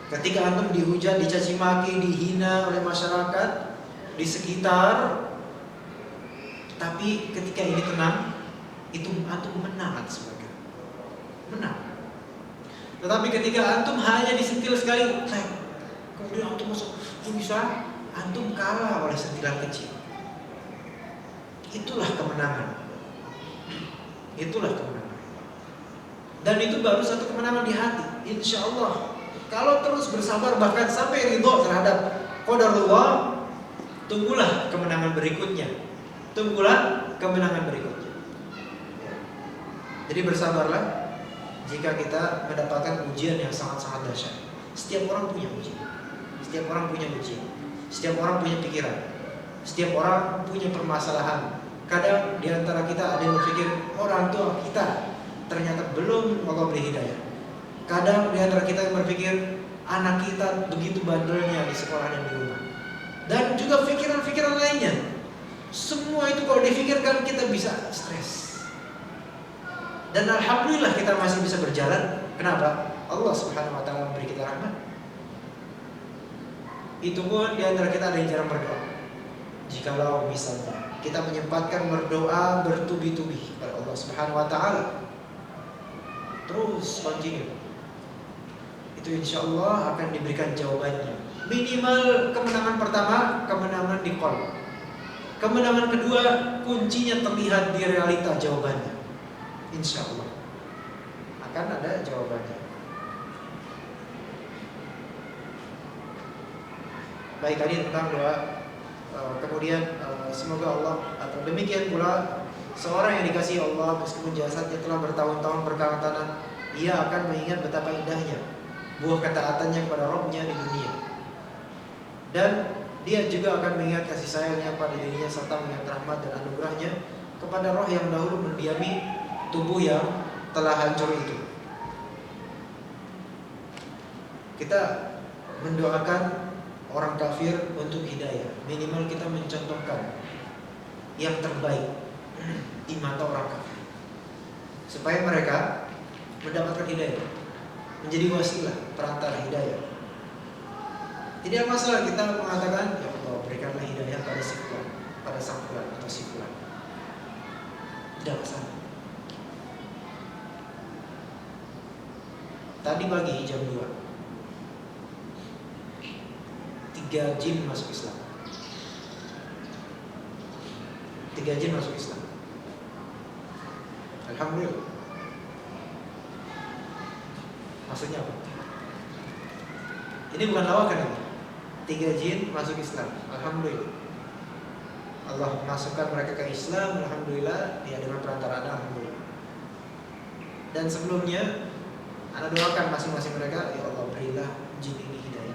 Ketika antum dihujat, dicaci maki, dihina oleh masyarakat di sekitar, tapi ketika ini tenang, itu antum menang atas mereka. Menang. Tetapi ketika antum hanya disentil sekali, kemudian antum masuk, bisa antum kalah oleh sentilan kecil. Itulah kemenangan. Dan itu baru satu kemenangan di hati. Insya Allah, kalau terus bersabar bahkan sampai ridho terhadap qadarullah, tunggulah kemenangan berikutnya. Jadi bersabarlah jika kita mendapatkan ujian yang sangat-sangat dahsyat. Setiap orang punya ujian. Setiap orang punya ujian. Setiap orang punya pikiran. Setiap orang punya permasalahan. Kadang di antara kita ada yang berpikir orang tua kita ternyata belum Allah beri hidayah. Kadang di antara kita yang berpikir anak kita begitu bandelnya di sekolah dan di rumah. Dan juga pikiran-pikiran lainnya. Semua itu kalau difikirkan kita bisa stres. Dan alhamdulillah kita masih bisa berjalan. Kenapa? Allah Subhanahu wa taala memberi kita rahmat. Itu pun di antara kita ada yang jarang berdoa. Jikalau misalnya kita menyempatkan berdoa bertubi-tubi kepada Allah Subhanahu wa taala, terus continue, itu insya Allah akan diberikan jawabannya. Minimal kemenangan pertama, kemenangan di qalb. Kemenangan kedua, kuncinya terlihat di realita jawabannya. Insya Allah akan ada jawabannya. Baik, tadi tentang doa. Kemudian semoga Allah, atau demikian pula seorang yang dikasihi Allah meskipun jasadnya telah bertahun-tahun berkelatanan, ia akan mengingat betapa indahnya buah ketaatannya kepada Rabb-nya di dunia. Dan dia juga akan mengingat kasih sayangnya pada dirinya serta mengingat rahmat dan anugerahnya kepada roh yang dahulu mendiami tubuh yang telah hancur itu. Kita mendoakan orang kafir untuk hidayah. Minimal kita mencontohkan yang terbaik di mata orang kafir, supaya mereka mendapatkan hidayah, menjadi wasilah perantara hidayah. Tidak masalah kita mengatakan, ya Allah berikanlah hidayah pada si fulan, pada sang fulan atau si fulan. Tidak masalah. Tadi pagi jam 2 3 jin masuk Islam. 3 jin masuk Islam. Alhamdulillah. Maksudnya apa? Ini bukan lawakan ini. 3 jin masuk Islam. Alhamdulillah. Allah masukkan mereka ke Islam. Alhamdulillah. Ya dengan perantaraan alhamdulillah. Dan sebelumnya Anda doakan masing-masing mereka, ya Allah berilah jin ini hidayah.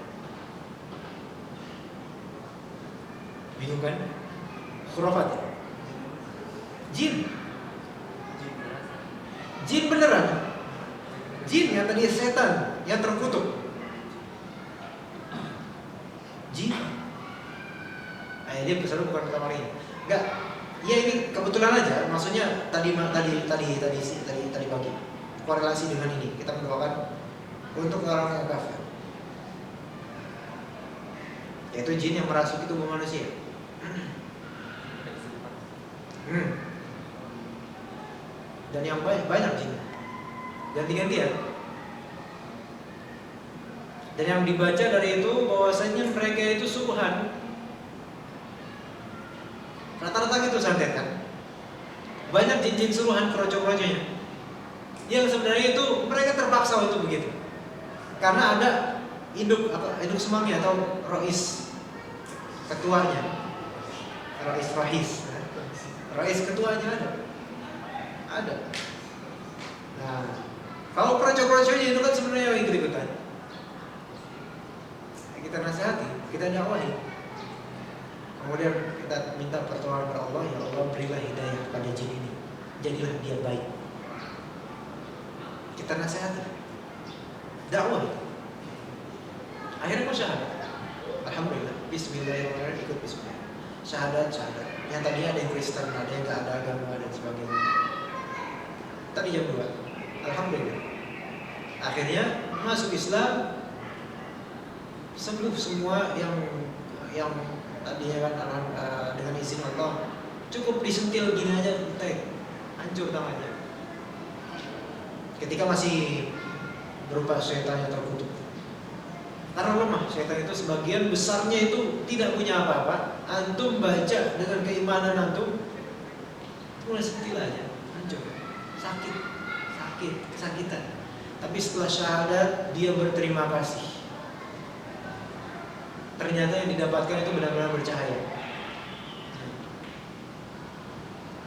Bingung kan? Khurafat ya? Jin beneran. Jin yang tadi setan yang terkutuk. Jin. Dia besar bukan pertama kali. Enggak. Ya ini kebetulan aja. Maksudnya tadi pagi. Korelasi dengan ini kita mendoakan untuk orang yang kafir, yaitu jin yang merasuki tubuh manusia. Dan yang banyak jin ganti-gantian. Dan yang dibaca dari itu bahwasanya mereka itu subhan. Rata-rata gitu santet kan. Banyak jin-jin suruhan kroco-kroconya. Yang sebenarnya itu mereka terpaksa itu begitu. Karena ada induk semangnya atau rois ketuanya. Rois ketuanya ada. Nah, kalau kroco-kroconya itu kan sebenarnya ikut-ikutan. Kita nasihati, kita dakwahi. Kemudian kita minta pertolongan kepada Allah, ya Allah berilah hidayah pada jin ini. Jadilah dia baik. Kita nasihati, dakwah. Akhirnya kau syahadat. Alhamdulillah. Bismillahirrahmanirrahim. Ikut bismillah. Syahadat. Yang tadinya ada yang Kristen, ada yang tak ada agama dan sebagainya. Tadi jam 2. Alhamdulillah. Akhirnya masuk Islam. Semua yang tadinya kan dengan izin Allah cukup disentil gini aja, hancur tangannya. Ketika masih berupa syaitan yang terkutuk. Karena lemah, syaitan itu sebagian besarnya itu tidak punya apa-apa. Antum baca dengan keimanan antum, mulai sentil aja, hancur, sakitan. Tapi setelah syahadat dia berterima kasih. Ternyata yang didapatkan itu benar-benar bercahaya.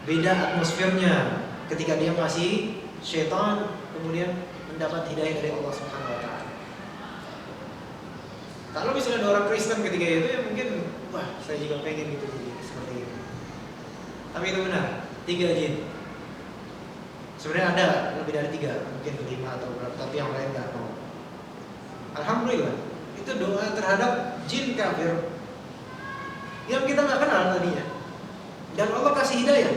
Beda atmosfernya ketika dia masih syaitan, kemudian mendapat hidayah dari Allah Subhanahu wa taala. Kalau misalnya ada orang Kristen ketika itu ya mungkin, wah saya juga pengen gitu jadi seperti itu. Tapi itu benar, 3 jin. Sebenarnya ada lebih dari 3, mungkin 5 atau berapa, tapi yang lain nggak mau. Alhamdulillah, itu doa terhadap jin kafir yang kita nggak kenal tadinya, dan Allah kasih hidayah.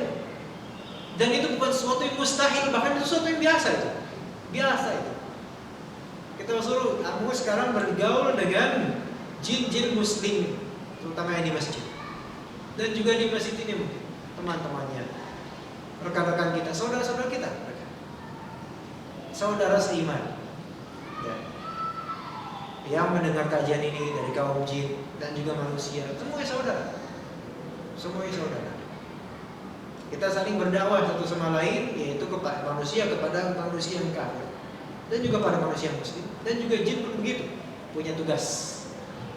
Dan itu bukan sesuatu yang mustahil, bahkan itu sesuatu yang biasa itu. Biasa itu. Kita suruh kamu sekarang bergaul dengan jin-jin muslim, terutama yang di masjid. Dan juga di masjid ini mungkin teman-temannya, rekan-rekan kita, saudara-saudara kita, saudara seiman, ya, yang mendengar kajian ini dari kaum jin dan juga manusia, semuanya saudara, semuanya saudara. Kita saling berdakwah satu sama lain, yaitu kepada manusia yang kafir, dan juga pada manusia muslim, dan juga jin pun begitu, punya tugas.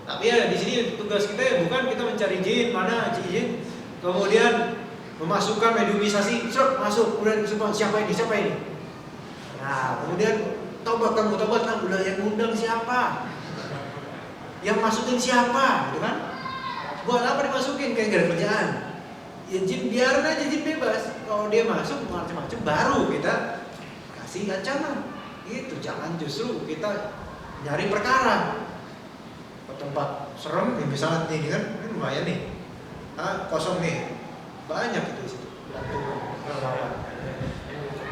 Tapi ya di sini tugas kita ya bukan kita mencari jin mana jin, kemudian memasukkan mediumisasi, masuk, kemudian siapa ini? Nah, kemudian tobat kamu, yang undang siapa? Yang masukin siapa? Gitu kan? Buat apa dimasukin? Kayak gak ada kerjaan. Ya jin biarin aja, jin bebas. Kalau dia masuk macam-macam, baru kita kasih ancaman. Itu jangan justru kita nyari perkara ke tempat serem, misalnya ini kan lumayan nih, kosong nih. Banyak itu di situ.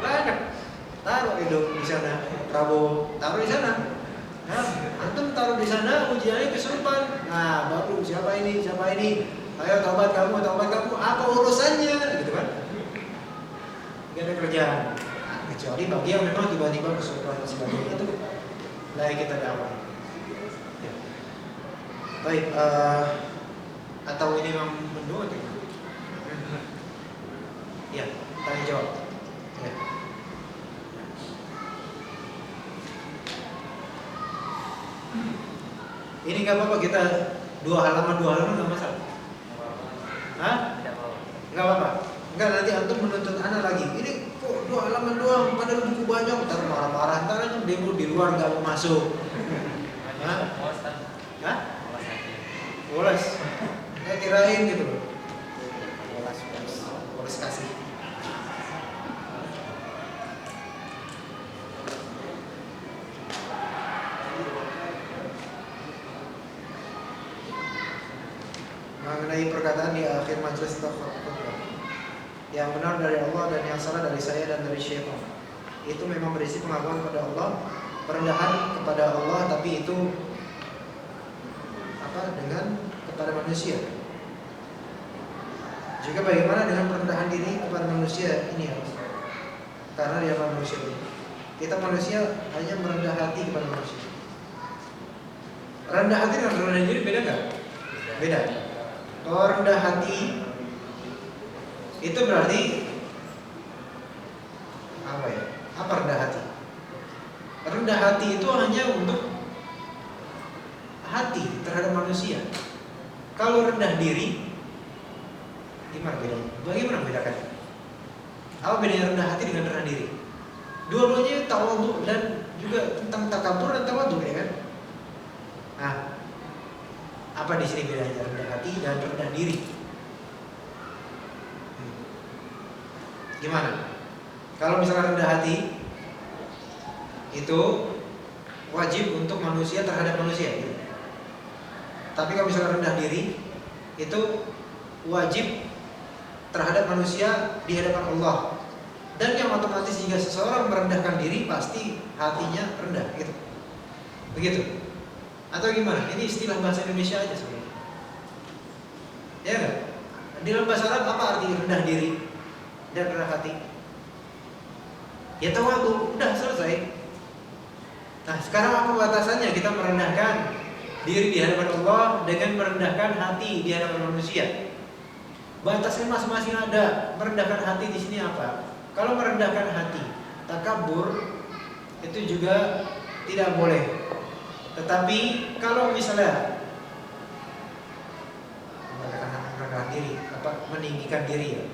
Banyak. Taruh itu di sana. Prabowo taruh di sana. Nah, antum taruh di sana, ujiannya kesurupan. Nah, baru siapa ini? Ayo taubat kamu. Apa urusannya? Gitu kan? Gak ada kerjaan. Nah, kecuali bagi yang memang tiba-tiba kesurupan dan sebagainya itu layak kita dakwah. Ya. Baik. Atau ini memang menurut ya? Ya, tanya jawab. Ya. Ini nggak apa-apa, kita 2 halaman nggak masalah. Hah? Nggak apa-apa. Nggak, nanti antum menuntut anak lagi. Ini kok 2 halaman doang, padahal buku banyak. Ntar marah-marah, ntar aja demo di luar nggak mau masuk. Hah? Boles. Nggak kirain gitu loh. Boles kasih. Mengenai perkataan di akhir majelis khutbah, yang benar dari Allah dan yang salah dari saya dan dari syaitan, itu memang berisi pengakuan kepada Allah, perendahan kepada Allah, tapi itu dengan kepada manusia. Juga bagaimana dengan perendahan diri kepada manusia ini ya? Karena dia manusia ini. Kita manusia hanya merendah hati kepada manusia. Rendah hati dengan rendah diri beda nggak? Beda. Kalau rendah hati itu berarti apa ya? Apa rendah hati? Rendah hati itu hanya untuk hati terhadap manusia. Kalau rendah diri, gimana bedanya? Bagaimana membedakan? Apa bedanya rendah hati dengan rendah diri? Dua-duanya tawadhu dan juga tentang takabur dan tawadhu, ya kan? Nah, apa di sini bedanya rendah hati dan rendah diri? Gimana? Kalau misalnya rendah hati itu wajib untuk manusia terhadap manusia, gitu. Tapi kalau misalnya rendah diri itu wajib terhadap manusia di hadapan Allah. Dan yang otomatis jika seseorang merendahkan diri pasti hatinya rendah, gitu. Begitu? Atau gimana? Ini istilah bahasa Indonesia aja sebenarnya. Ya enggak? Di dalam bahasa Arab apa arti rendah diri dan rendah hati? Ya tawadhu, udah selesai. Nah, sekarang apa batasannya kita merendahkan diri di hadapan Allah dengan merendahkan hati di hadapan manusia? Batasnya masing-masing ada. Merendahkan hati di sini apa? Kalau merendahkan hati, takabur itu juga tidak boleh. Tetapi kalau misalnya merendahkan diri, meninggikan diri ya.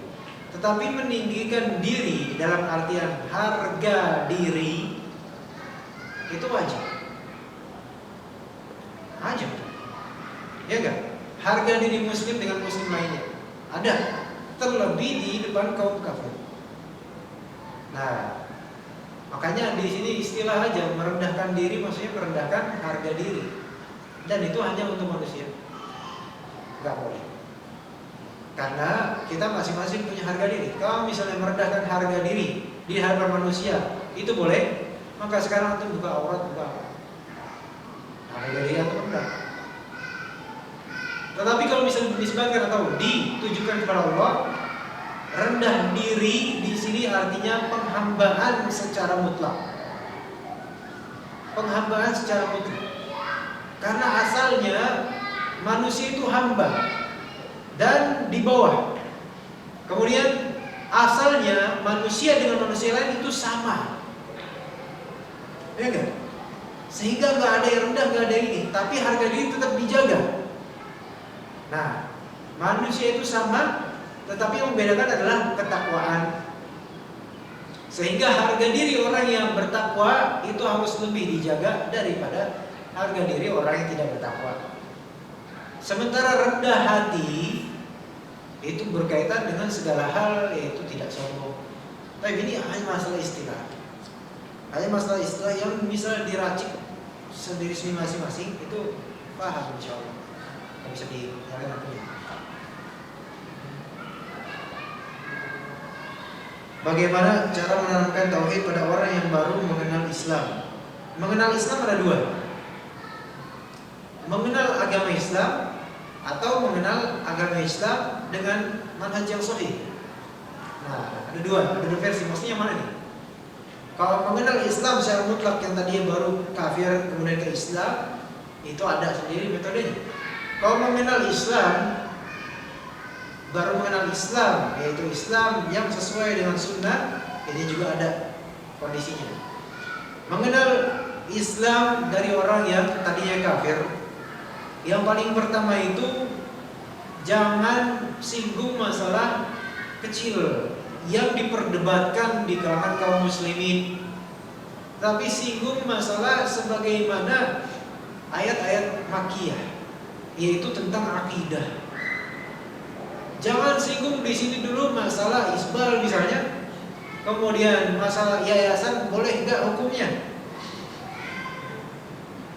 Tetapi meninggikan diri dalam artian harga diri itu wajib. Aja. Ya enggak? Harga diri muslim dengan muslim lainnya ada, terlebih di depan kaum kafir. Nah, makanya di sini istilah aja merendahkan diri, maksudnya merendahkan harga diri. Dan itu hanya untuk manusia. Enggak boleh. Karena kita masing-masing punya harga diri. Kalau misalnya merendahkan harga diri di hadapan manusia, itu boleh. Maka sekarang antum buka aurat, buka apa? Harga diri antum rendah. Tetapi kalau misalnya dinisbatkan atau ditujukan kepada Allah, rendah diri di sini artinya penghambaan secara mutlak. Penghambaan secara mutlak. Karena asalnya manusia itu hamba dan di bawah. Kemudian asalnya manusia dengan manusia lain itu sama. Ya enggak? Sehingga nggak ada yang rendah, nggak ada yang ini, tapi harga diri tetap dijaga. Nah, manusia itu sama, tetapi yang membedakan adalah ketakwaan. Sehingga harga diri orang yang bertakwa itu harus lebih dijaga daripada harga diri orang yang tidak bertakwa. Sementara rendah hati itu berkaitan dengan segala hal, yaitu tidak sombong. Tapi ini hanya masalah istilah. Hanya masalah istilah yang bisa diracik sendiri masing-masing, itu paham insyaallah. Yang bisa dijaga nantinya. Bagaimana cara menanamkan tauhid pada orang yang baru mengenal Islam? Mengenal Islam ada dua. Mengenal agama Islam atau mengenal agama Islam dengan manhaj yang sahih. Nah, ada dua versi. Maksudnya mana nih? Kalau mengenal Islam secara mutlak yang tadinya baru kafir kemudian ke Islam, itu ada sendiri metodenya. Kalau mengenal Islam, baru mengenal Islam, yaitu Islam yang sesuai dengan sunnah, ini juga ada kondisinya. Mengenal Islam dari orang yang tadinya kafir, yang paling pertama itu jangan singgung masalah kecil yang diperdebatkan di kalangan kaum muslimin, tapi singgung masalah sebagaimana ayat-ayat makiyah, yaitu tentang akidah. Jangan singgung di sini dulu masalah isbal misalnya, kemudian masalah yayasan boleh enggak hukumnya.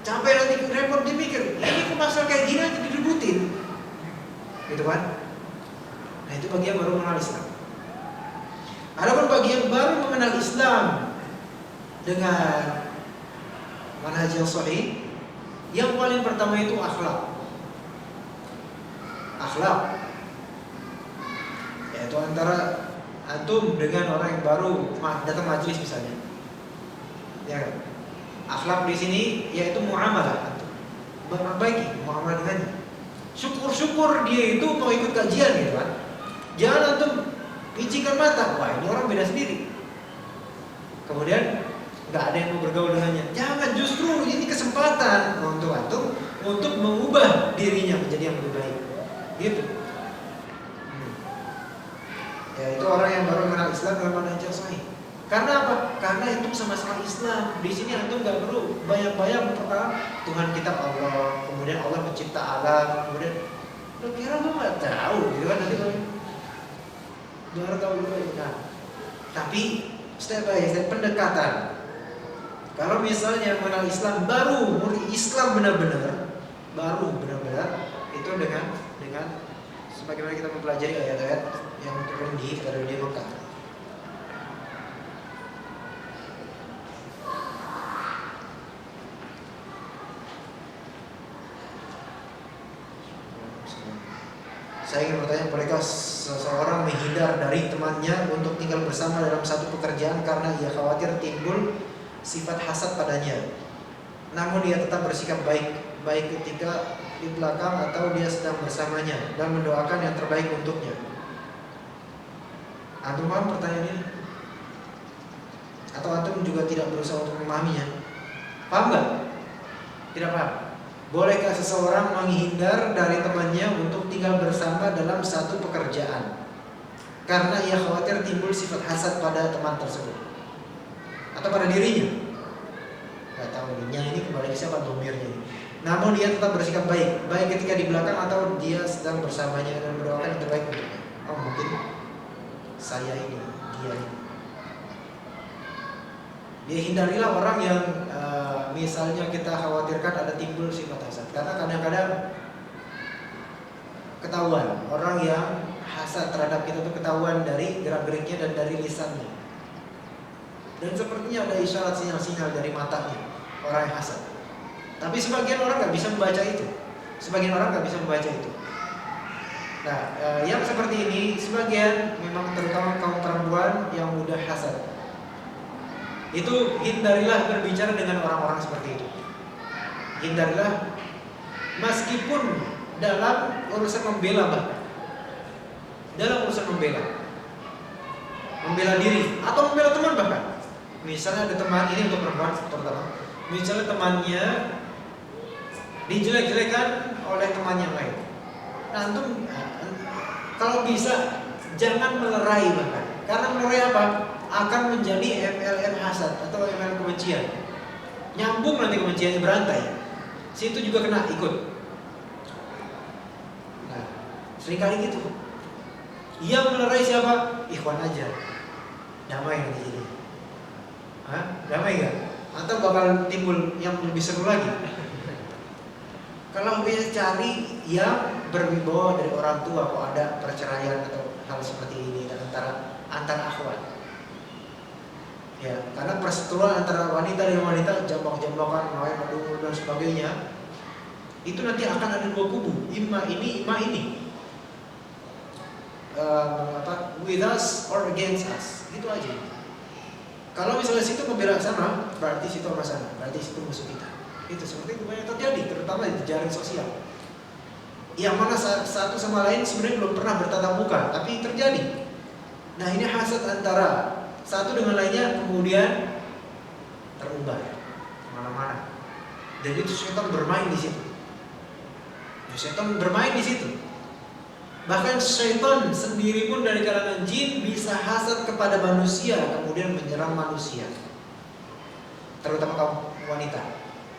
Sampai nanti repot dipikir, ini kok masalah kayak gini aja diributin, gitu kan? Nah itu bagi yang baru mengenal Islam. Adapun bagi yang baru mengenal Islam dengan manhaj yang sahih, yang paling pertama itu akhlak. Akhlak, yaitu antara antum dengan orang yang baru datang majelis misalnya, ya kan? Akhlak di sini yaitu muamalah, antum memperbaiki muamalah dengannya. Syukur-syukur dia itu mau ikut kajian, gitu kan? Jangan antum picikan mata, wah ini orang beda sendiri, kemudian nggak ada yang mau bergaul dengannya. Jangan, justru ini kesempatan untuk antum untuk mengubah dirinya menjadi yang lebih baik, gitu. Ya itu orang yang baru mengenal Islam dengan manhaj yang sahih. Karena apa? Karena itu sama-sama Islam. Di sini antum nggak perlu banyak-banyak perkara Tuhan kita Allah, kemudian Allah pencipta alam, kemudian lo kira lo nggak tahu, gitu kan? Nanti kalau baru tahu juga. Nah, tapi step by step pendekatan. Kalau misalnya mengenal Islam baru, Islam benar-benar, baru benar-benar itu dengan sebagaimana kita mempelajari ayat-ayat yang turun dari Mekah. Saya ingin bertanya, bolehkah seseorang menghindar dari temannya untuk tinggal bersama dalam satu pekerjaan karena ia khawatir timbul sifat hasad padanya, namun dia tetap bersikap baik ketika di belakang atau dia sedang bersamanya dan mendoakan yang terbaik untuknya? Antum paham pertanyaan ini? Atau antum juga tidak berusaha untuk memahaminya? Paham nggak? Tidak paham. Bolehkah seseorang menghindar dari temannya untuk tinggal bersama dalam satu pekerjaan karena ia khawatir timbul sifat hasad pada teman tersebut atau pada dirinya? Gak tahu nih, ini kembali ke siapa domirnya ini. namun dia tetap bersikap baik, baik ketika di belakang atau dia sedang bersamanya, dan mendoakan yang terbaik untuknya. Oh mungkin saya ini, dia ini. Dia hindarilah orang yang misalnya kita khawatirkan ada timbul sifat hasad, karena kadang-kadang ketahuan orang yang hasad terhadap kita itu ketahuan dari gerak-geriknya dan dari lisannya. Dan sepertinya ada isyarat sinyal-sinyal dari matanya orang yang hasad. Tapi sebagian orang nggak bisa membaca itu. Sebagian orang nggak bisa membaca itu. Nah, yang seperti ini sebagian memang terutama kaum perempuan yang mudah hasad. Itu hindarilah berbicara dengan orang-orang seperti itu. Hindarilah meskipun dalam urusan membela bahkan. Dalam urusan membela diri atau membela teman bahkan. Misalnya ada teman, ini untuk perempuan terutama. Misalnya temannya dijelek-jelekan oleh teman yang lain. Nah, antum kalau bisa jangan melerai bahkan. Karena melerai apa? Akan menjadi MLM hasad atau MLM kebencian. Nyambung nanti kebenciannya, berantai. Situ juga kena ikut. Nah, seringkali gitu. Yang melerai siapa? Ikhwan aja. Damai nanti jadi. Damai gak? Atau bakal timbul yang lebih seru lagi? Kalau bisa cari yang berwibawa dari orang tua, kok ada perceraian atau hal seperti ini antara akhwat. Ya, karena perseteruan antara wanita dengan wanita, jambak-jambakan, main adu dan sebagainya, itu nanti akan ada dua kubu, imma ini, imma ini. With us or against us, itu aja. Kalau misalnya situ membela sana, berarti situ sama sana, berarti situ musuh kita. Itu seperti itu banyak terjadi, terutama di jaring sosial. Yang mana satu sama lain sebenarnya belum pernah bertatap muka, tapi terjadi. Nah, ini hasad antara satu dengan lainnya kemudian terumbar kemana-mana. Dan itu setan bermain di situ. Setan bermain di situ. Bahkan syaitan sendiri pun dari kalangan jin bisa hasad kepada manusia, kemudian menyerang manusia. Terutama kaum wanita,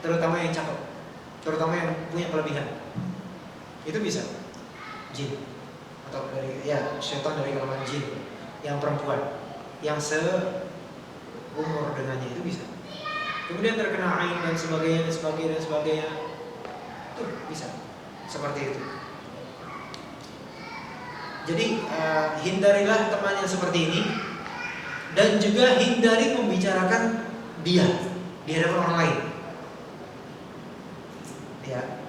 terutama yang cakep, terutama yang punya kelebihan. Itu bisa jin atau dari syaitan dari kalangan jin yang perempuan, yang seumur dengannya, itu bisa. Kemudian terkena ain dan sebagainya. Itu bisa seperti itu. Jadi hindarilah teman yang seperti ini, dan juga hindari membicarakan dia di hadapan orang lain. Ya,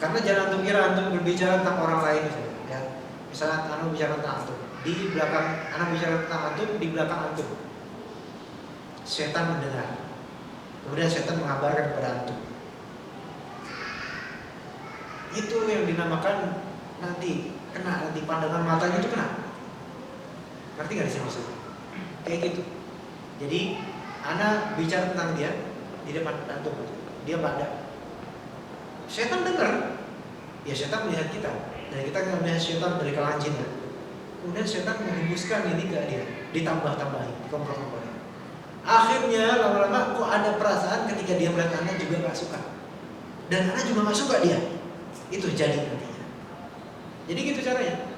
karena jangan antum kira antum berbicara tentang orang lain. Ya, misalnya antum bicara tentang antum, di belakang antum bicara tentang antum, di belakang antum. Setan mendengar, kemudian setan mengabarkan kepada antum. Itu yang dinamakan nanti kena, nanti pandangan matanya itu kena. Ngerti gak sih maksudnya? Kayak gitu. Jadi ana bicara tentang dia di depan antum, dia pada setan dengar. Ya setan melihat kita, dan kita melihat setan dari kalangan jin. Kemudian setan menghembuskan ini ke dia, ditambah-tambahin, dikompor-komporin. Akhirnya lama-lama kok ada perasaan ketika dia melihat ana juga gak suka, dan ana juga gak suka dia. Itu jadi nantinya. Jadi gitu caranya.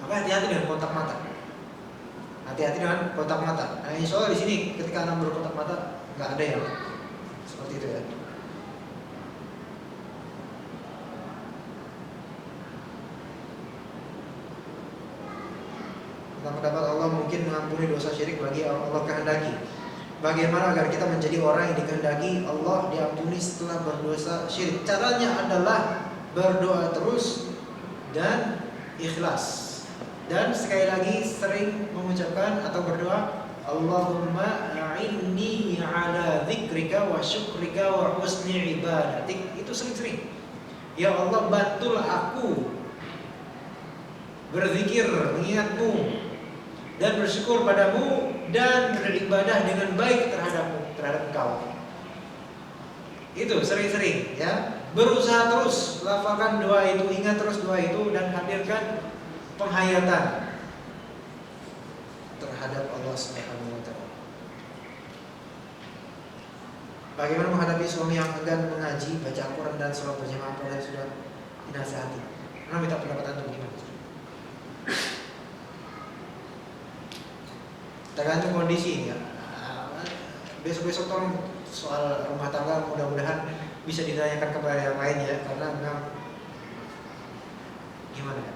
Maka hati-hati dengan kontak mata. Hati-hati dengan kontak mata. Nah, insya Allah di sini ketika anak berkontak mata nggak ada yang seperti itu ya. Tentang pendapat Allah mungkin mengampuni dosa syirik bagi Allah kehendaki. Bagaimana agar kita menjadi orang yang dikehendaki Allah diampuni setelah berdosa syirik? Caranya adalah berdoa terus dan ikhlas. Dan sekali lagi sering mengucapkan atau berdoa, Allahumma a'inni ala dzikrika wa syukrika wa husni ibadatik. Itu sering-sering. Ya Allah, bantulah aku berzikir, mengingatmu dan bersyukur padamu dan beribadah dengan baik terhadap engkau. Itu sering-sering ya. Berusaha terus lafalkan doa itu, ingat terus doa itu, dan hadirkan penghayatan terhadap Allah Subhanahu wa taala. Bagaimana menghadapi suami yang enggan mengaji, baca Al-Quran dan sholat berjamaah padahal sudah dinasihati? Nah, minta pendapat antum gimana? Tergantung kondisi ya. Besok-besok tolong soal rumah tangga mudah-mudahan bisa ditanyakan kepada yang lain ya, karena memang gimana ya?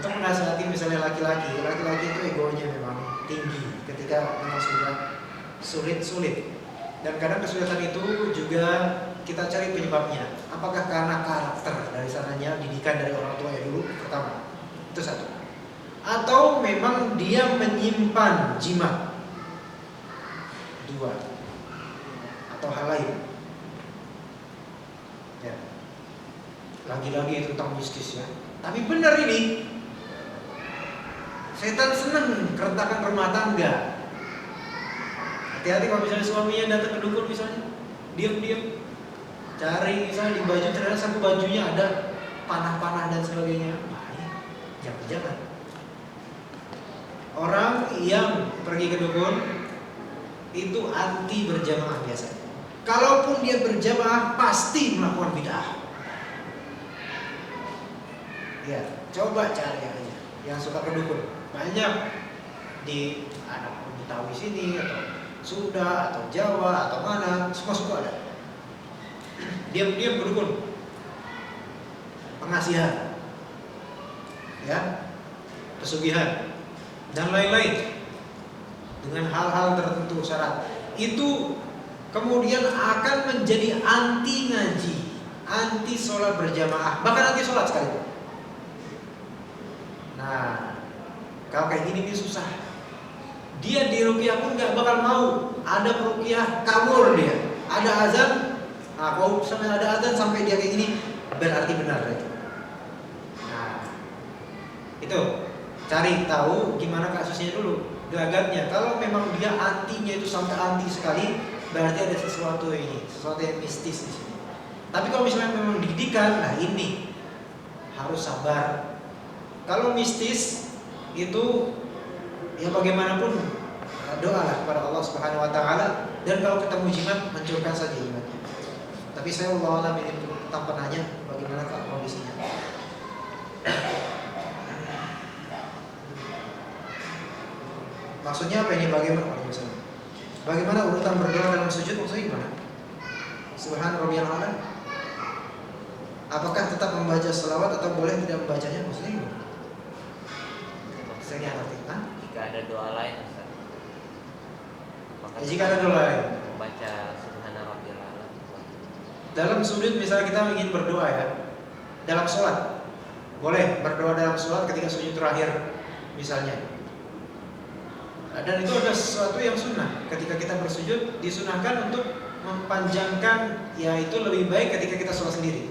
Untuk menasihati misalnya laki-laki itu egonya memang tinggi ketika memang sudah sulit. Dan kadang kesulitan itu juga kita cari penyebabnya. Apakah karena karakter dari sananya, didikan dari orang tua ya dulu pertama. Itu satu. Atau memang dia menyimpan jimat. Dua. Atau hal lain. Ya. Lagi-lagi tentang mistis ya. Tapi benar ini. Setan senang keretakan rumah tangga. Hati-hati kalau misalnya suaminya datang ke dukun misalnya, diam-diam cari misalnya di baju, ternyata satu bajunya ada panah-panah dan sebagainya. Jangan. Orang yang pergi ke dukun itu anti berjamaah biasanya. Kalaupun dia berjamaah pasti melakukan bid'ah. Ya, coba cari aja yang suka ke dukun. Banyak di anak Betawi sini atau Sunda atau Jawa atau mana, semua suka ada. Diam-diam berdukun, pengasihan, ya, pesugihan dan lain-lain dengan hal-hal tertentu syarat. Itu kemudian akan menjadi anti ngaji, anti sholat berjamaah, bahkan anti sholat sekalipun. Nah, kalau kayak gini nih susah. Dia di ruqyah pun nggak bakal mau. Ada ruqyah kabur dia. Ada azan, nah kalau sampai ada azan sampai dia kayak gini berarti benar itu. Nah, itu cari tahu gimana kasusnya dulu, gelagatnya. Kalau memang dia antinya itu sampai anti sekali, berarti ada sesuatu yang mistis di sini. Tapi kalau misalnya memang didikan, nah ini harus sabar. Kalau mistis itu ya bagaimanapun doalah kepada Allah Subhanahu wa taala, dan kalau ketemu jimat hancurkan saja jimatnya. Tapi saya Allah alam ini tanpa nanya bagaimana kondisinya. Maksudnya apa ini, bagaimana urutan berdoa dalam sujud, maksudnya gimana? Subhan rabbiyal a'la. Apakah tetap membaca selawat atau boleh tidak membacanya, maksudnya gimana? Saya nggak ngerti. Jika ada doa lain, Ustaz. Jika ada doa lain, membaca Subhana Rabbiyal A'la. dalam sujud misalnya kita ingin berdoa ya, dalam sholat boleh berdoa dalam sholat ketika sujud terakhir misalnya. Dan itu ada sesuatu yang sunnah. Ketika kita bersujud disunahkan untuk mempanjangkan, yaitu lebih baik ketika kita sholat sendiri.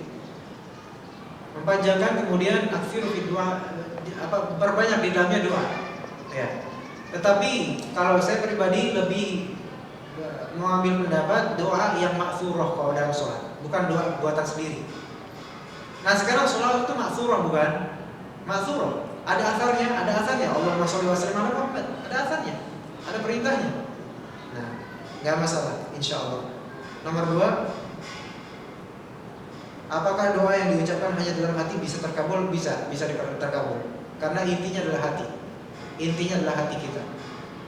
Mempanjangkan, kemudian aktsiru fi doa, berbanyak di dalamnya doa. Ya. Tetapi kalau saya pribadi lebih mengambil pendapat doa yang maksurah kalau dalam sholat, bukan doa buatan sendiri. Nah sekarang sholat itu maksurah bukan? Maksurah. Ada asarnya. Allahumma sholli wa sallim ala Muhammad. Ada asarnya, ada perintahnya. Nah, nggak masalah, insya Allah. Nomor 2, apakah doa yang diucapkan hanya dalam hati bisa terkabul? Bisa terkabul. Karena intinya adalah hati. Intinya adalah hati kita.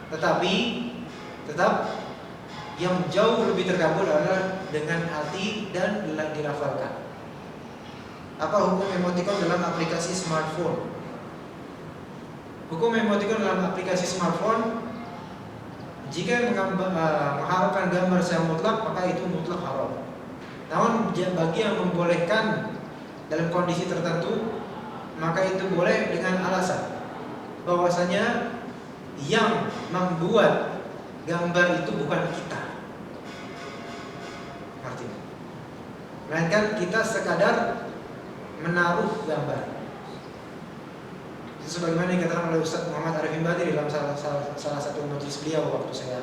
Tetapi tetap yang jauh lebih terkabul adalah dengan hati dan dilafalkan. Apa hukum emoticon dalam aplikasi smartphone? Hukum emoticon dalam aplikasi smartphone, jika mengharapkan gambar secara mutlak, maka itu mutlak haram. Namun bagi yang membolehkan dalam kondisi tertentu, maka itu boleh dengan alasan bahwasanya yang membuat gambar itu bukan kita, artinya, melainkan kita sekadar menaruh gambar. Sebagaimana dikatakan oleh Ustaz Muhammad Arifin Badri dalam salah satu majelis beliau waktu saya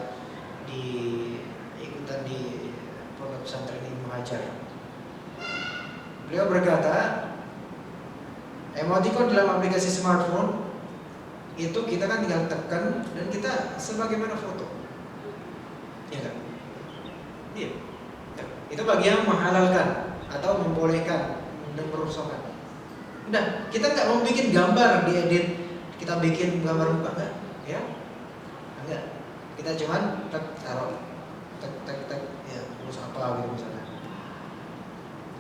ikutan di pondok pesantren Ibnu Hajar. Beliau berkata, emoticon dalam aplikasi smartphone itu kita kan tinggal tekan dan kita sebagaimana foto, ya kan? Itu bagi yang menghalalkan atau membolehkan dan merusakkan. Udah, kita nggak mau bikin gambar diedit, kita bikin gambar muka enggak, ya? Enggak. Kita cuman taruh tek ya, terus apa gitu misalnya.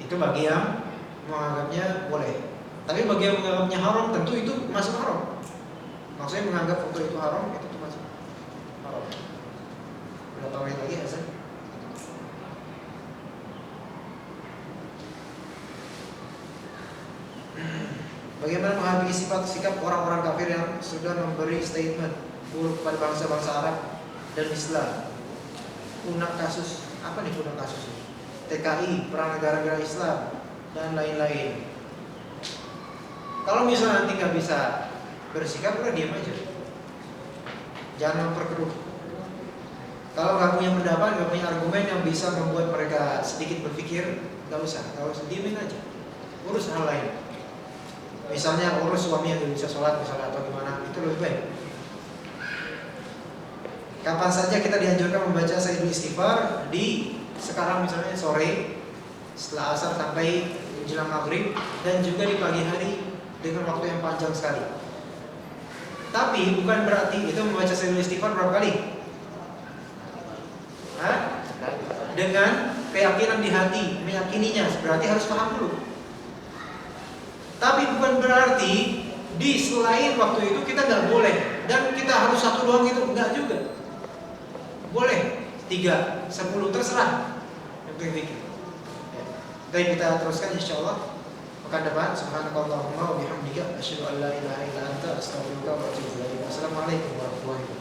Itu bagi yang menganggapnya boleh. Tapi bagi yang menganggapnya haram, tentu itu masuk haram. Maksudnya menganggap foto itu haram, itu tuh masuk haram. Berapa menit lagi azan? Bagaimana menghadapi sikap orang-orang kafir yang sudah memberi statement buruk kepada bangsa-bangsa Arab dan Islam? Punak kasus, apa nih punak kasus ini? TKI, perang negara-negara Islam dan lain-lain. Kalau misalnya nanti nggak bisa bersikap, udah diam aja. Jangan memperkeruh. Kalau nggak punya pendapat, nggak punya argumen yang bisa membuat mereka sedikit berpikir, nggak usah. Kalau diemin aja. Urus hal lain. Misalnya urus suami yang bisa sholat misalnya atau gimana, itu lebih baik. Kapan saja kita dianjurkan membaca Sayyidul Istighfar? Di sekarang misalnya sore setelah asar sampai menjelang maghrib, dan juga di pagi hari dengan waktu yang panjang sekali. Tapi bukan berarti itu membaca Sayyidul Istighfar berapa kali? Dengan keyakinan di hati, meyakininya, berarti harus paham dulu. Tapi bukan berarti di selain waktu itu kita nggak boleh, dan kita harus satu doang itu, enggak juga. Boleh 3, 10, terserah. Yang penting zikir. Baik, kita teruskan insyaallah pekan depan. Subhanakallahumma wa bihamdika asyhadu an la ilaha illa anta astaghfiruka wa atubu ilaik. Assalamualaikum warahmatullahi wabarakatuh.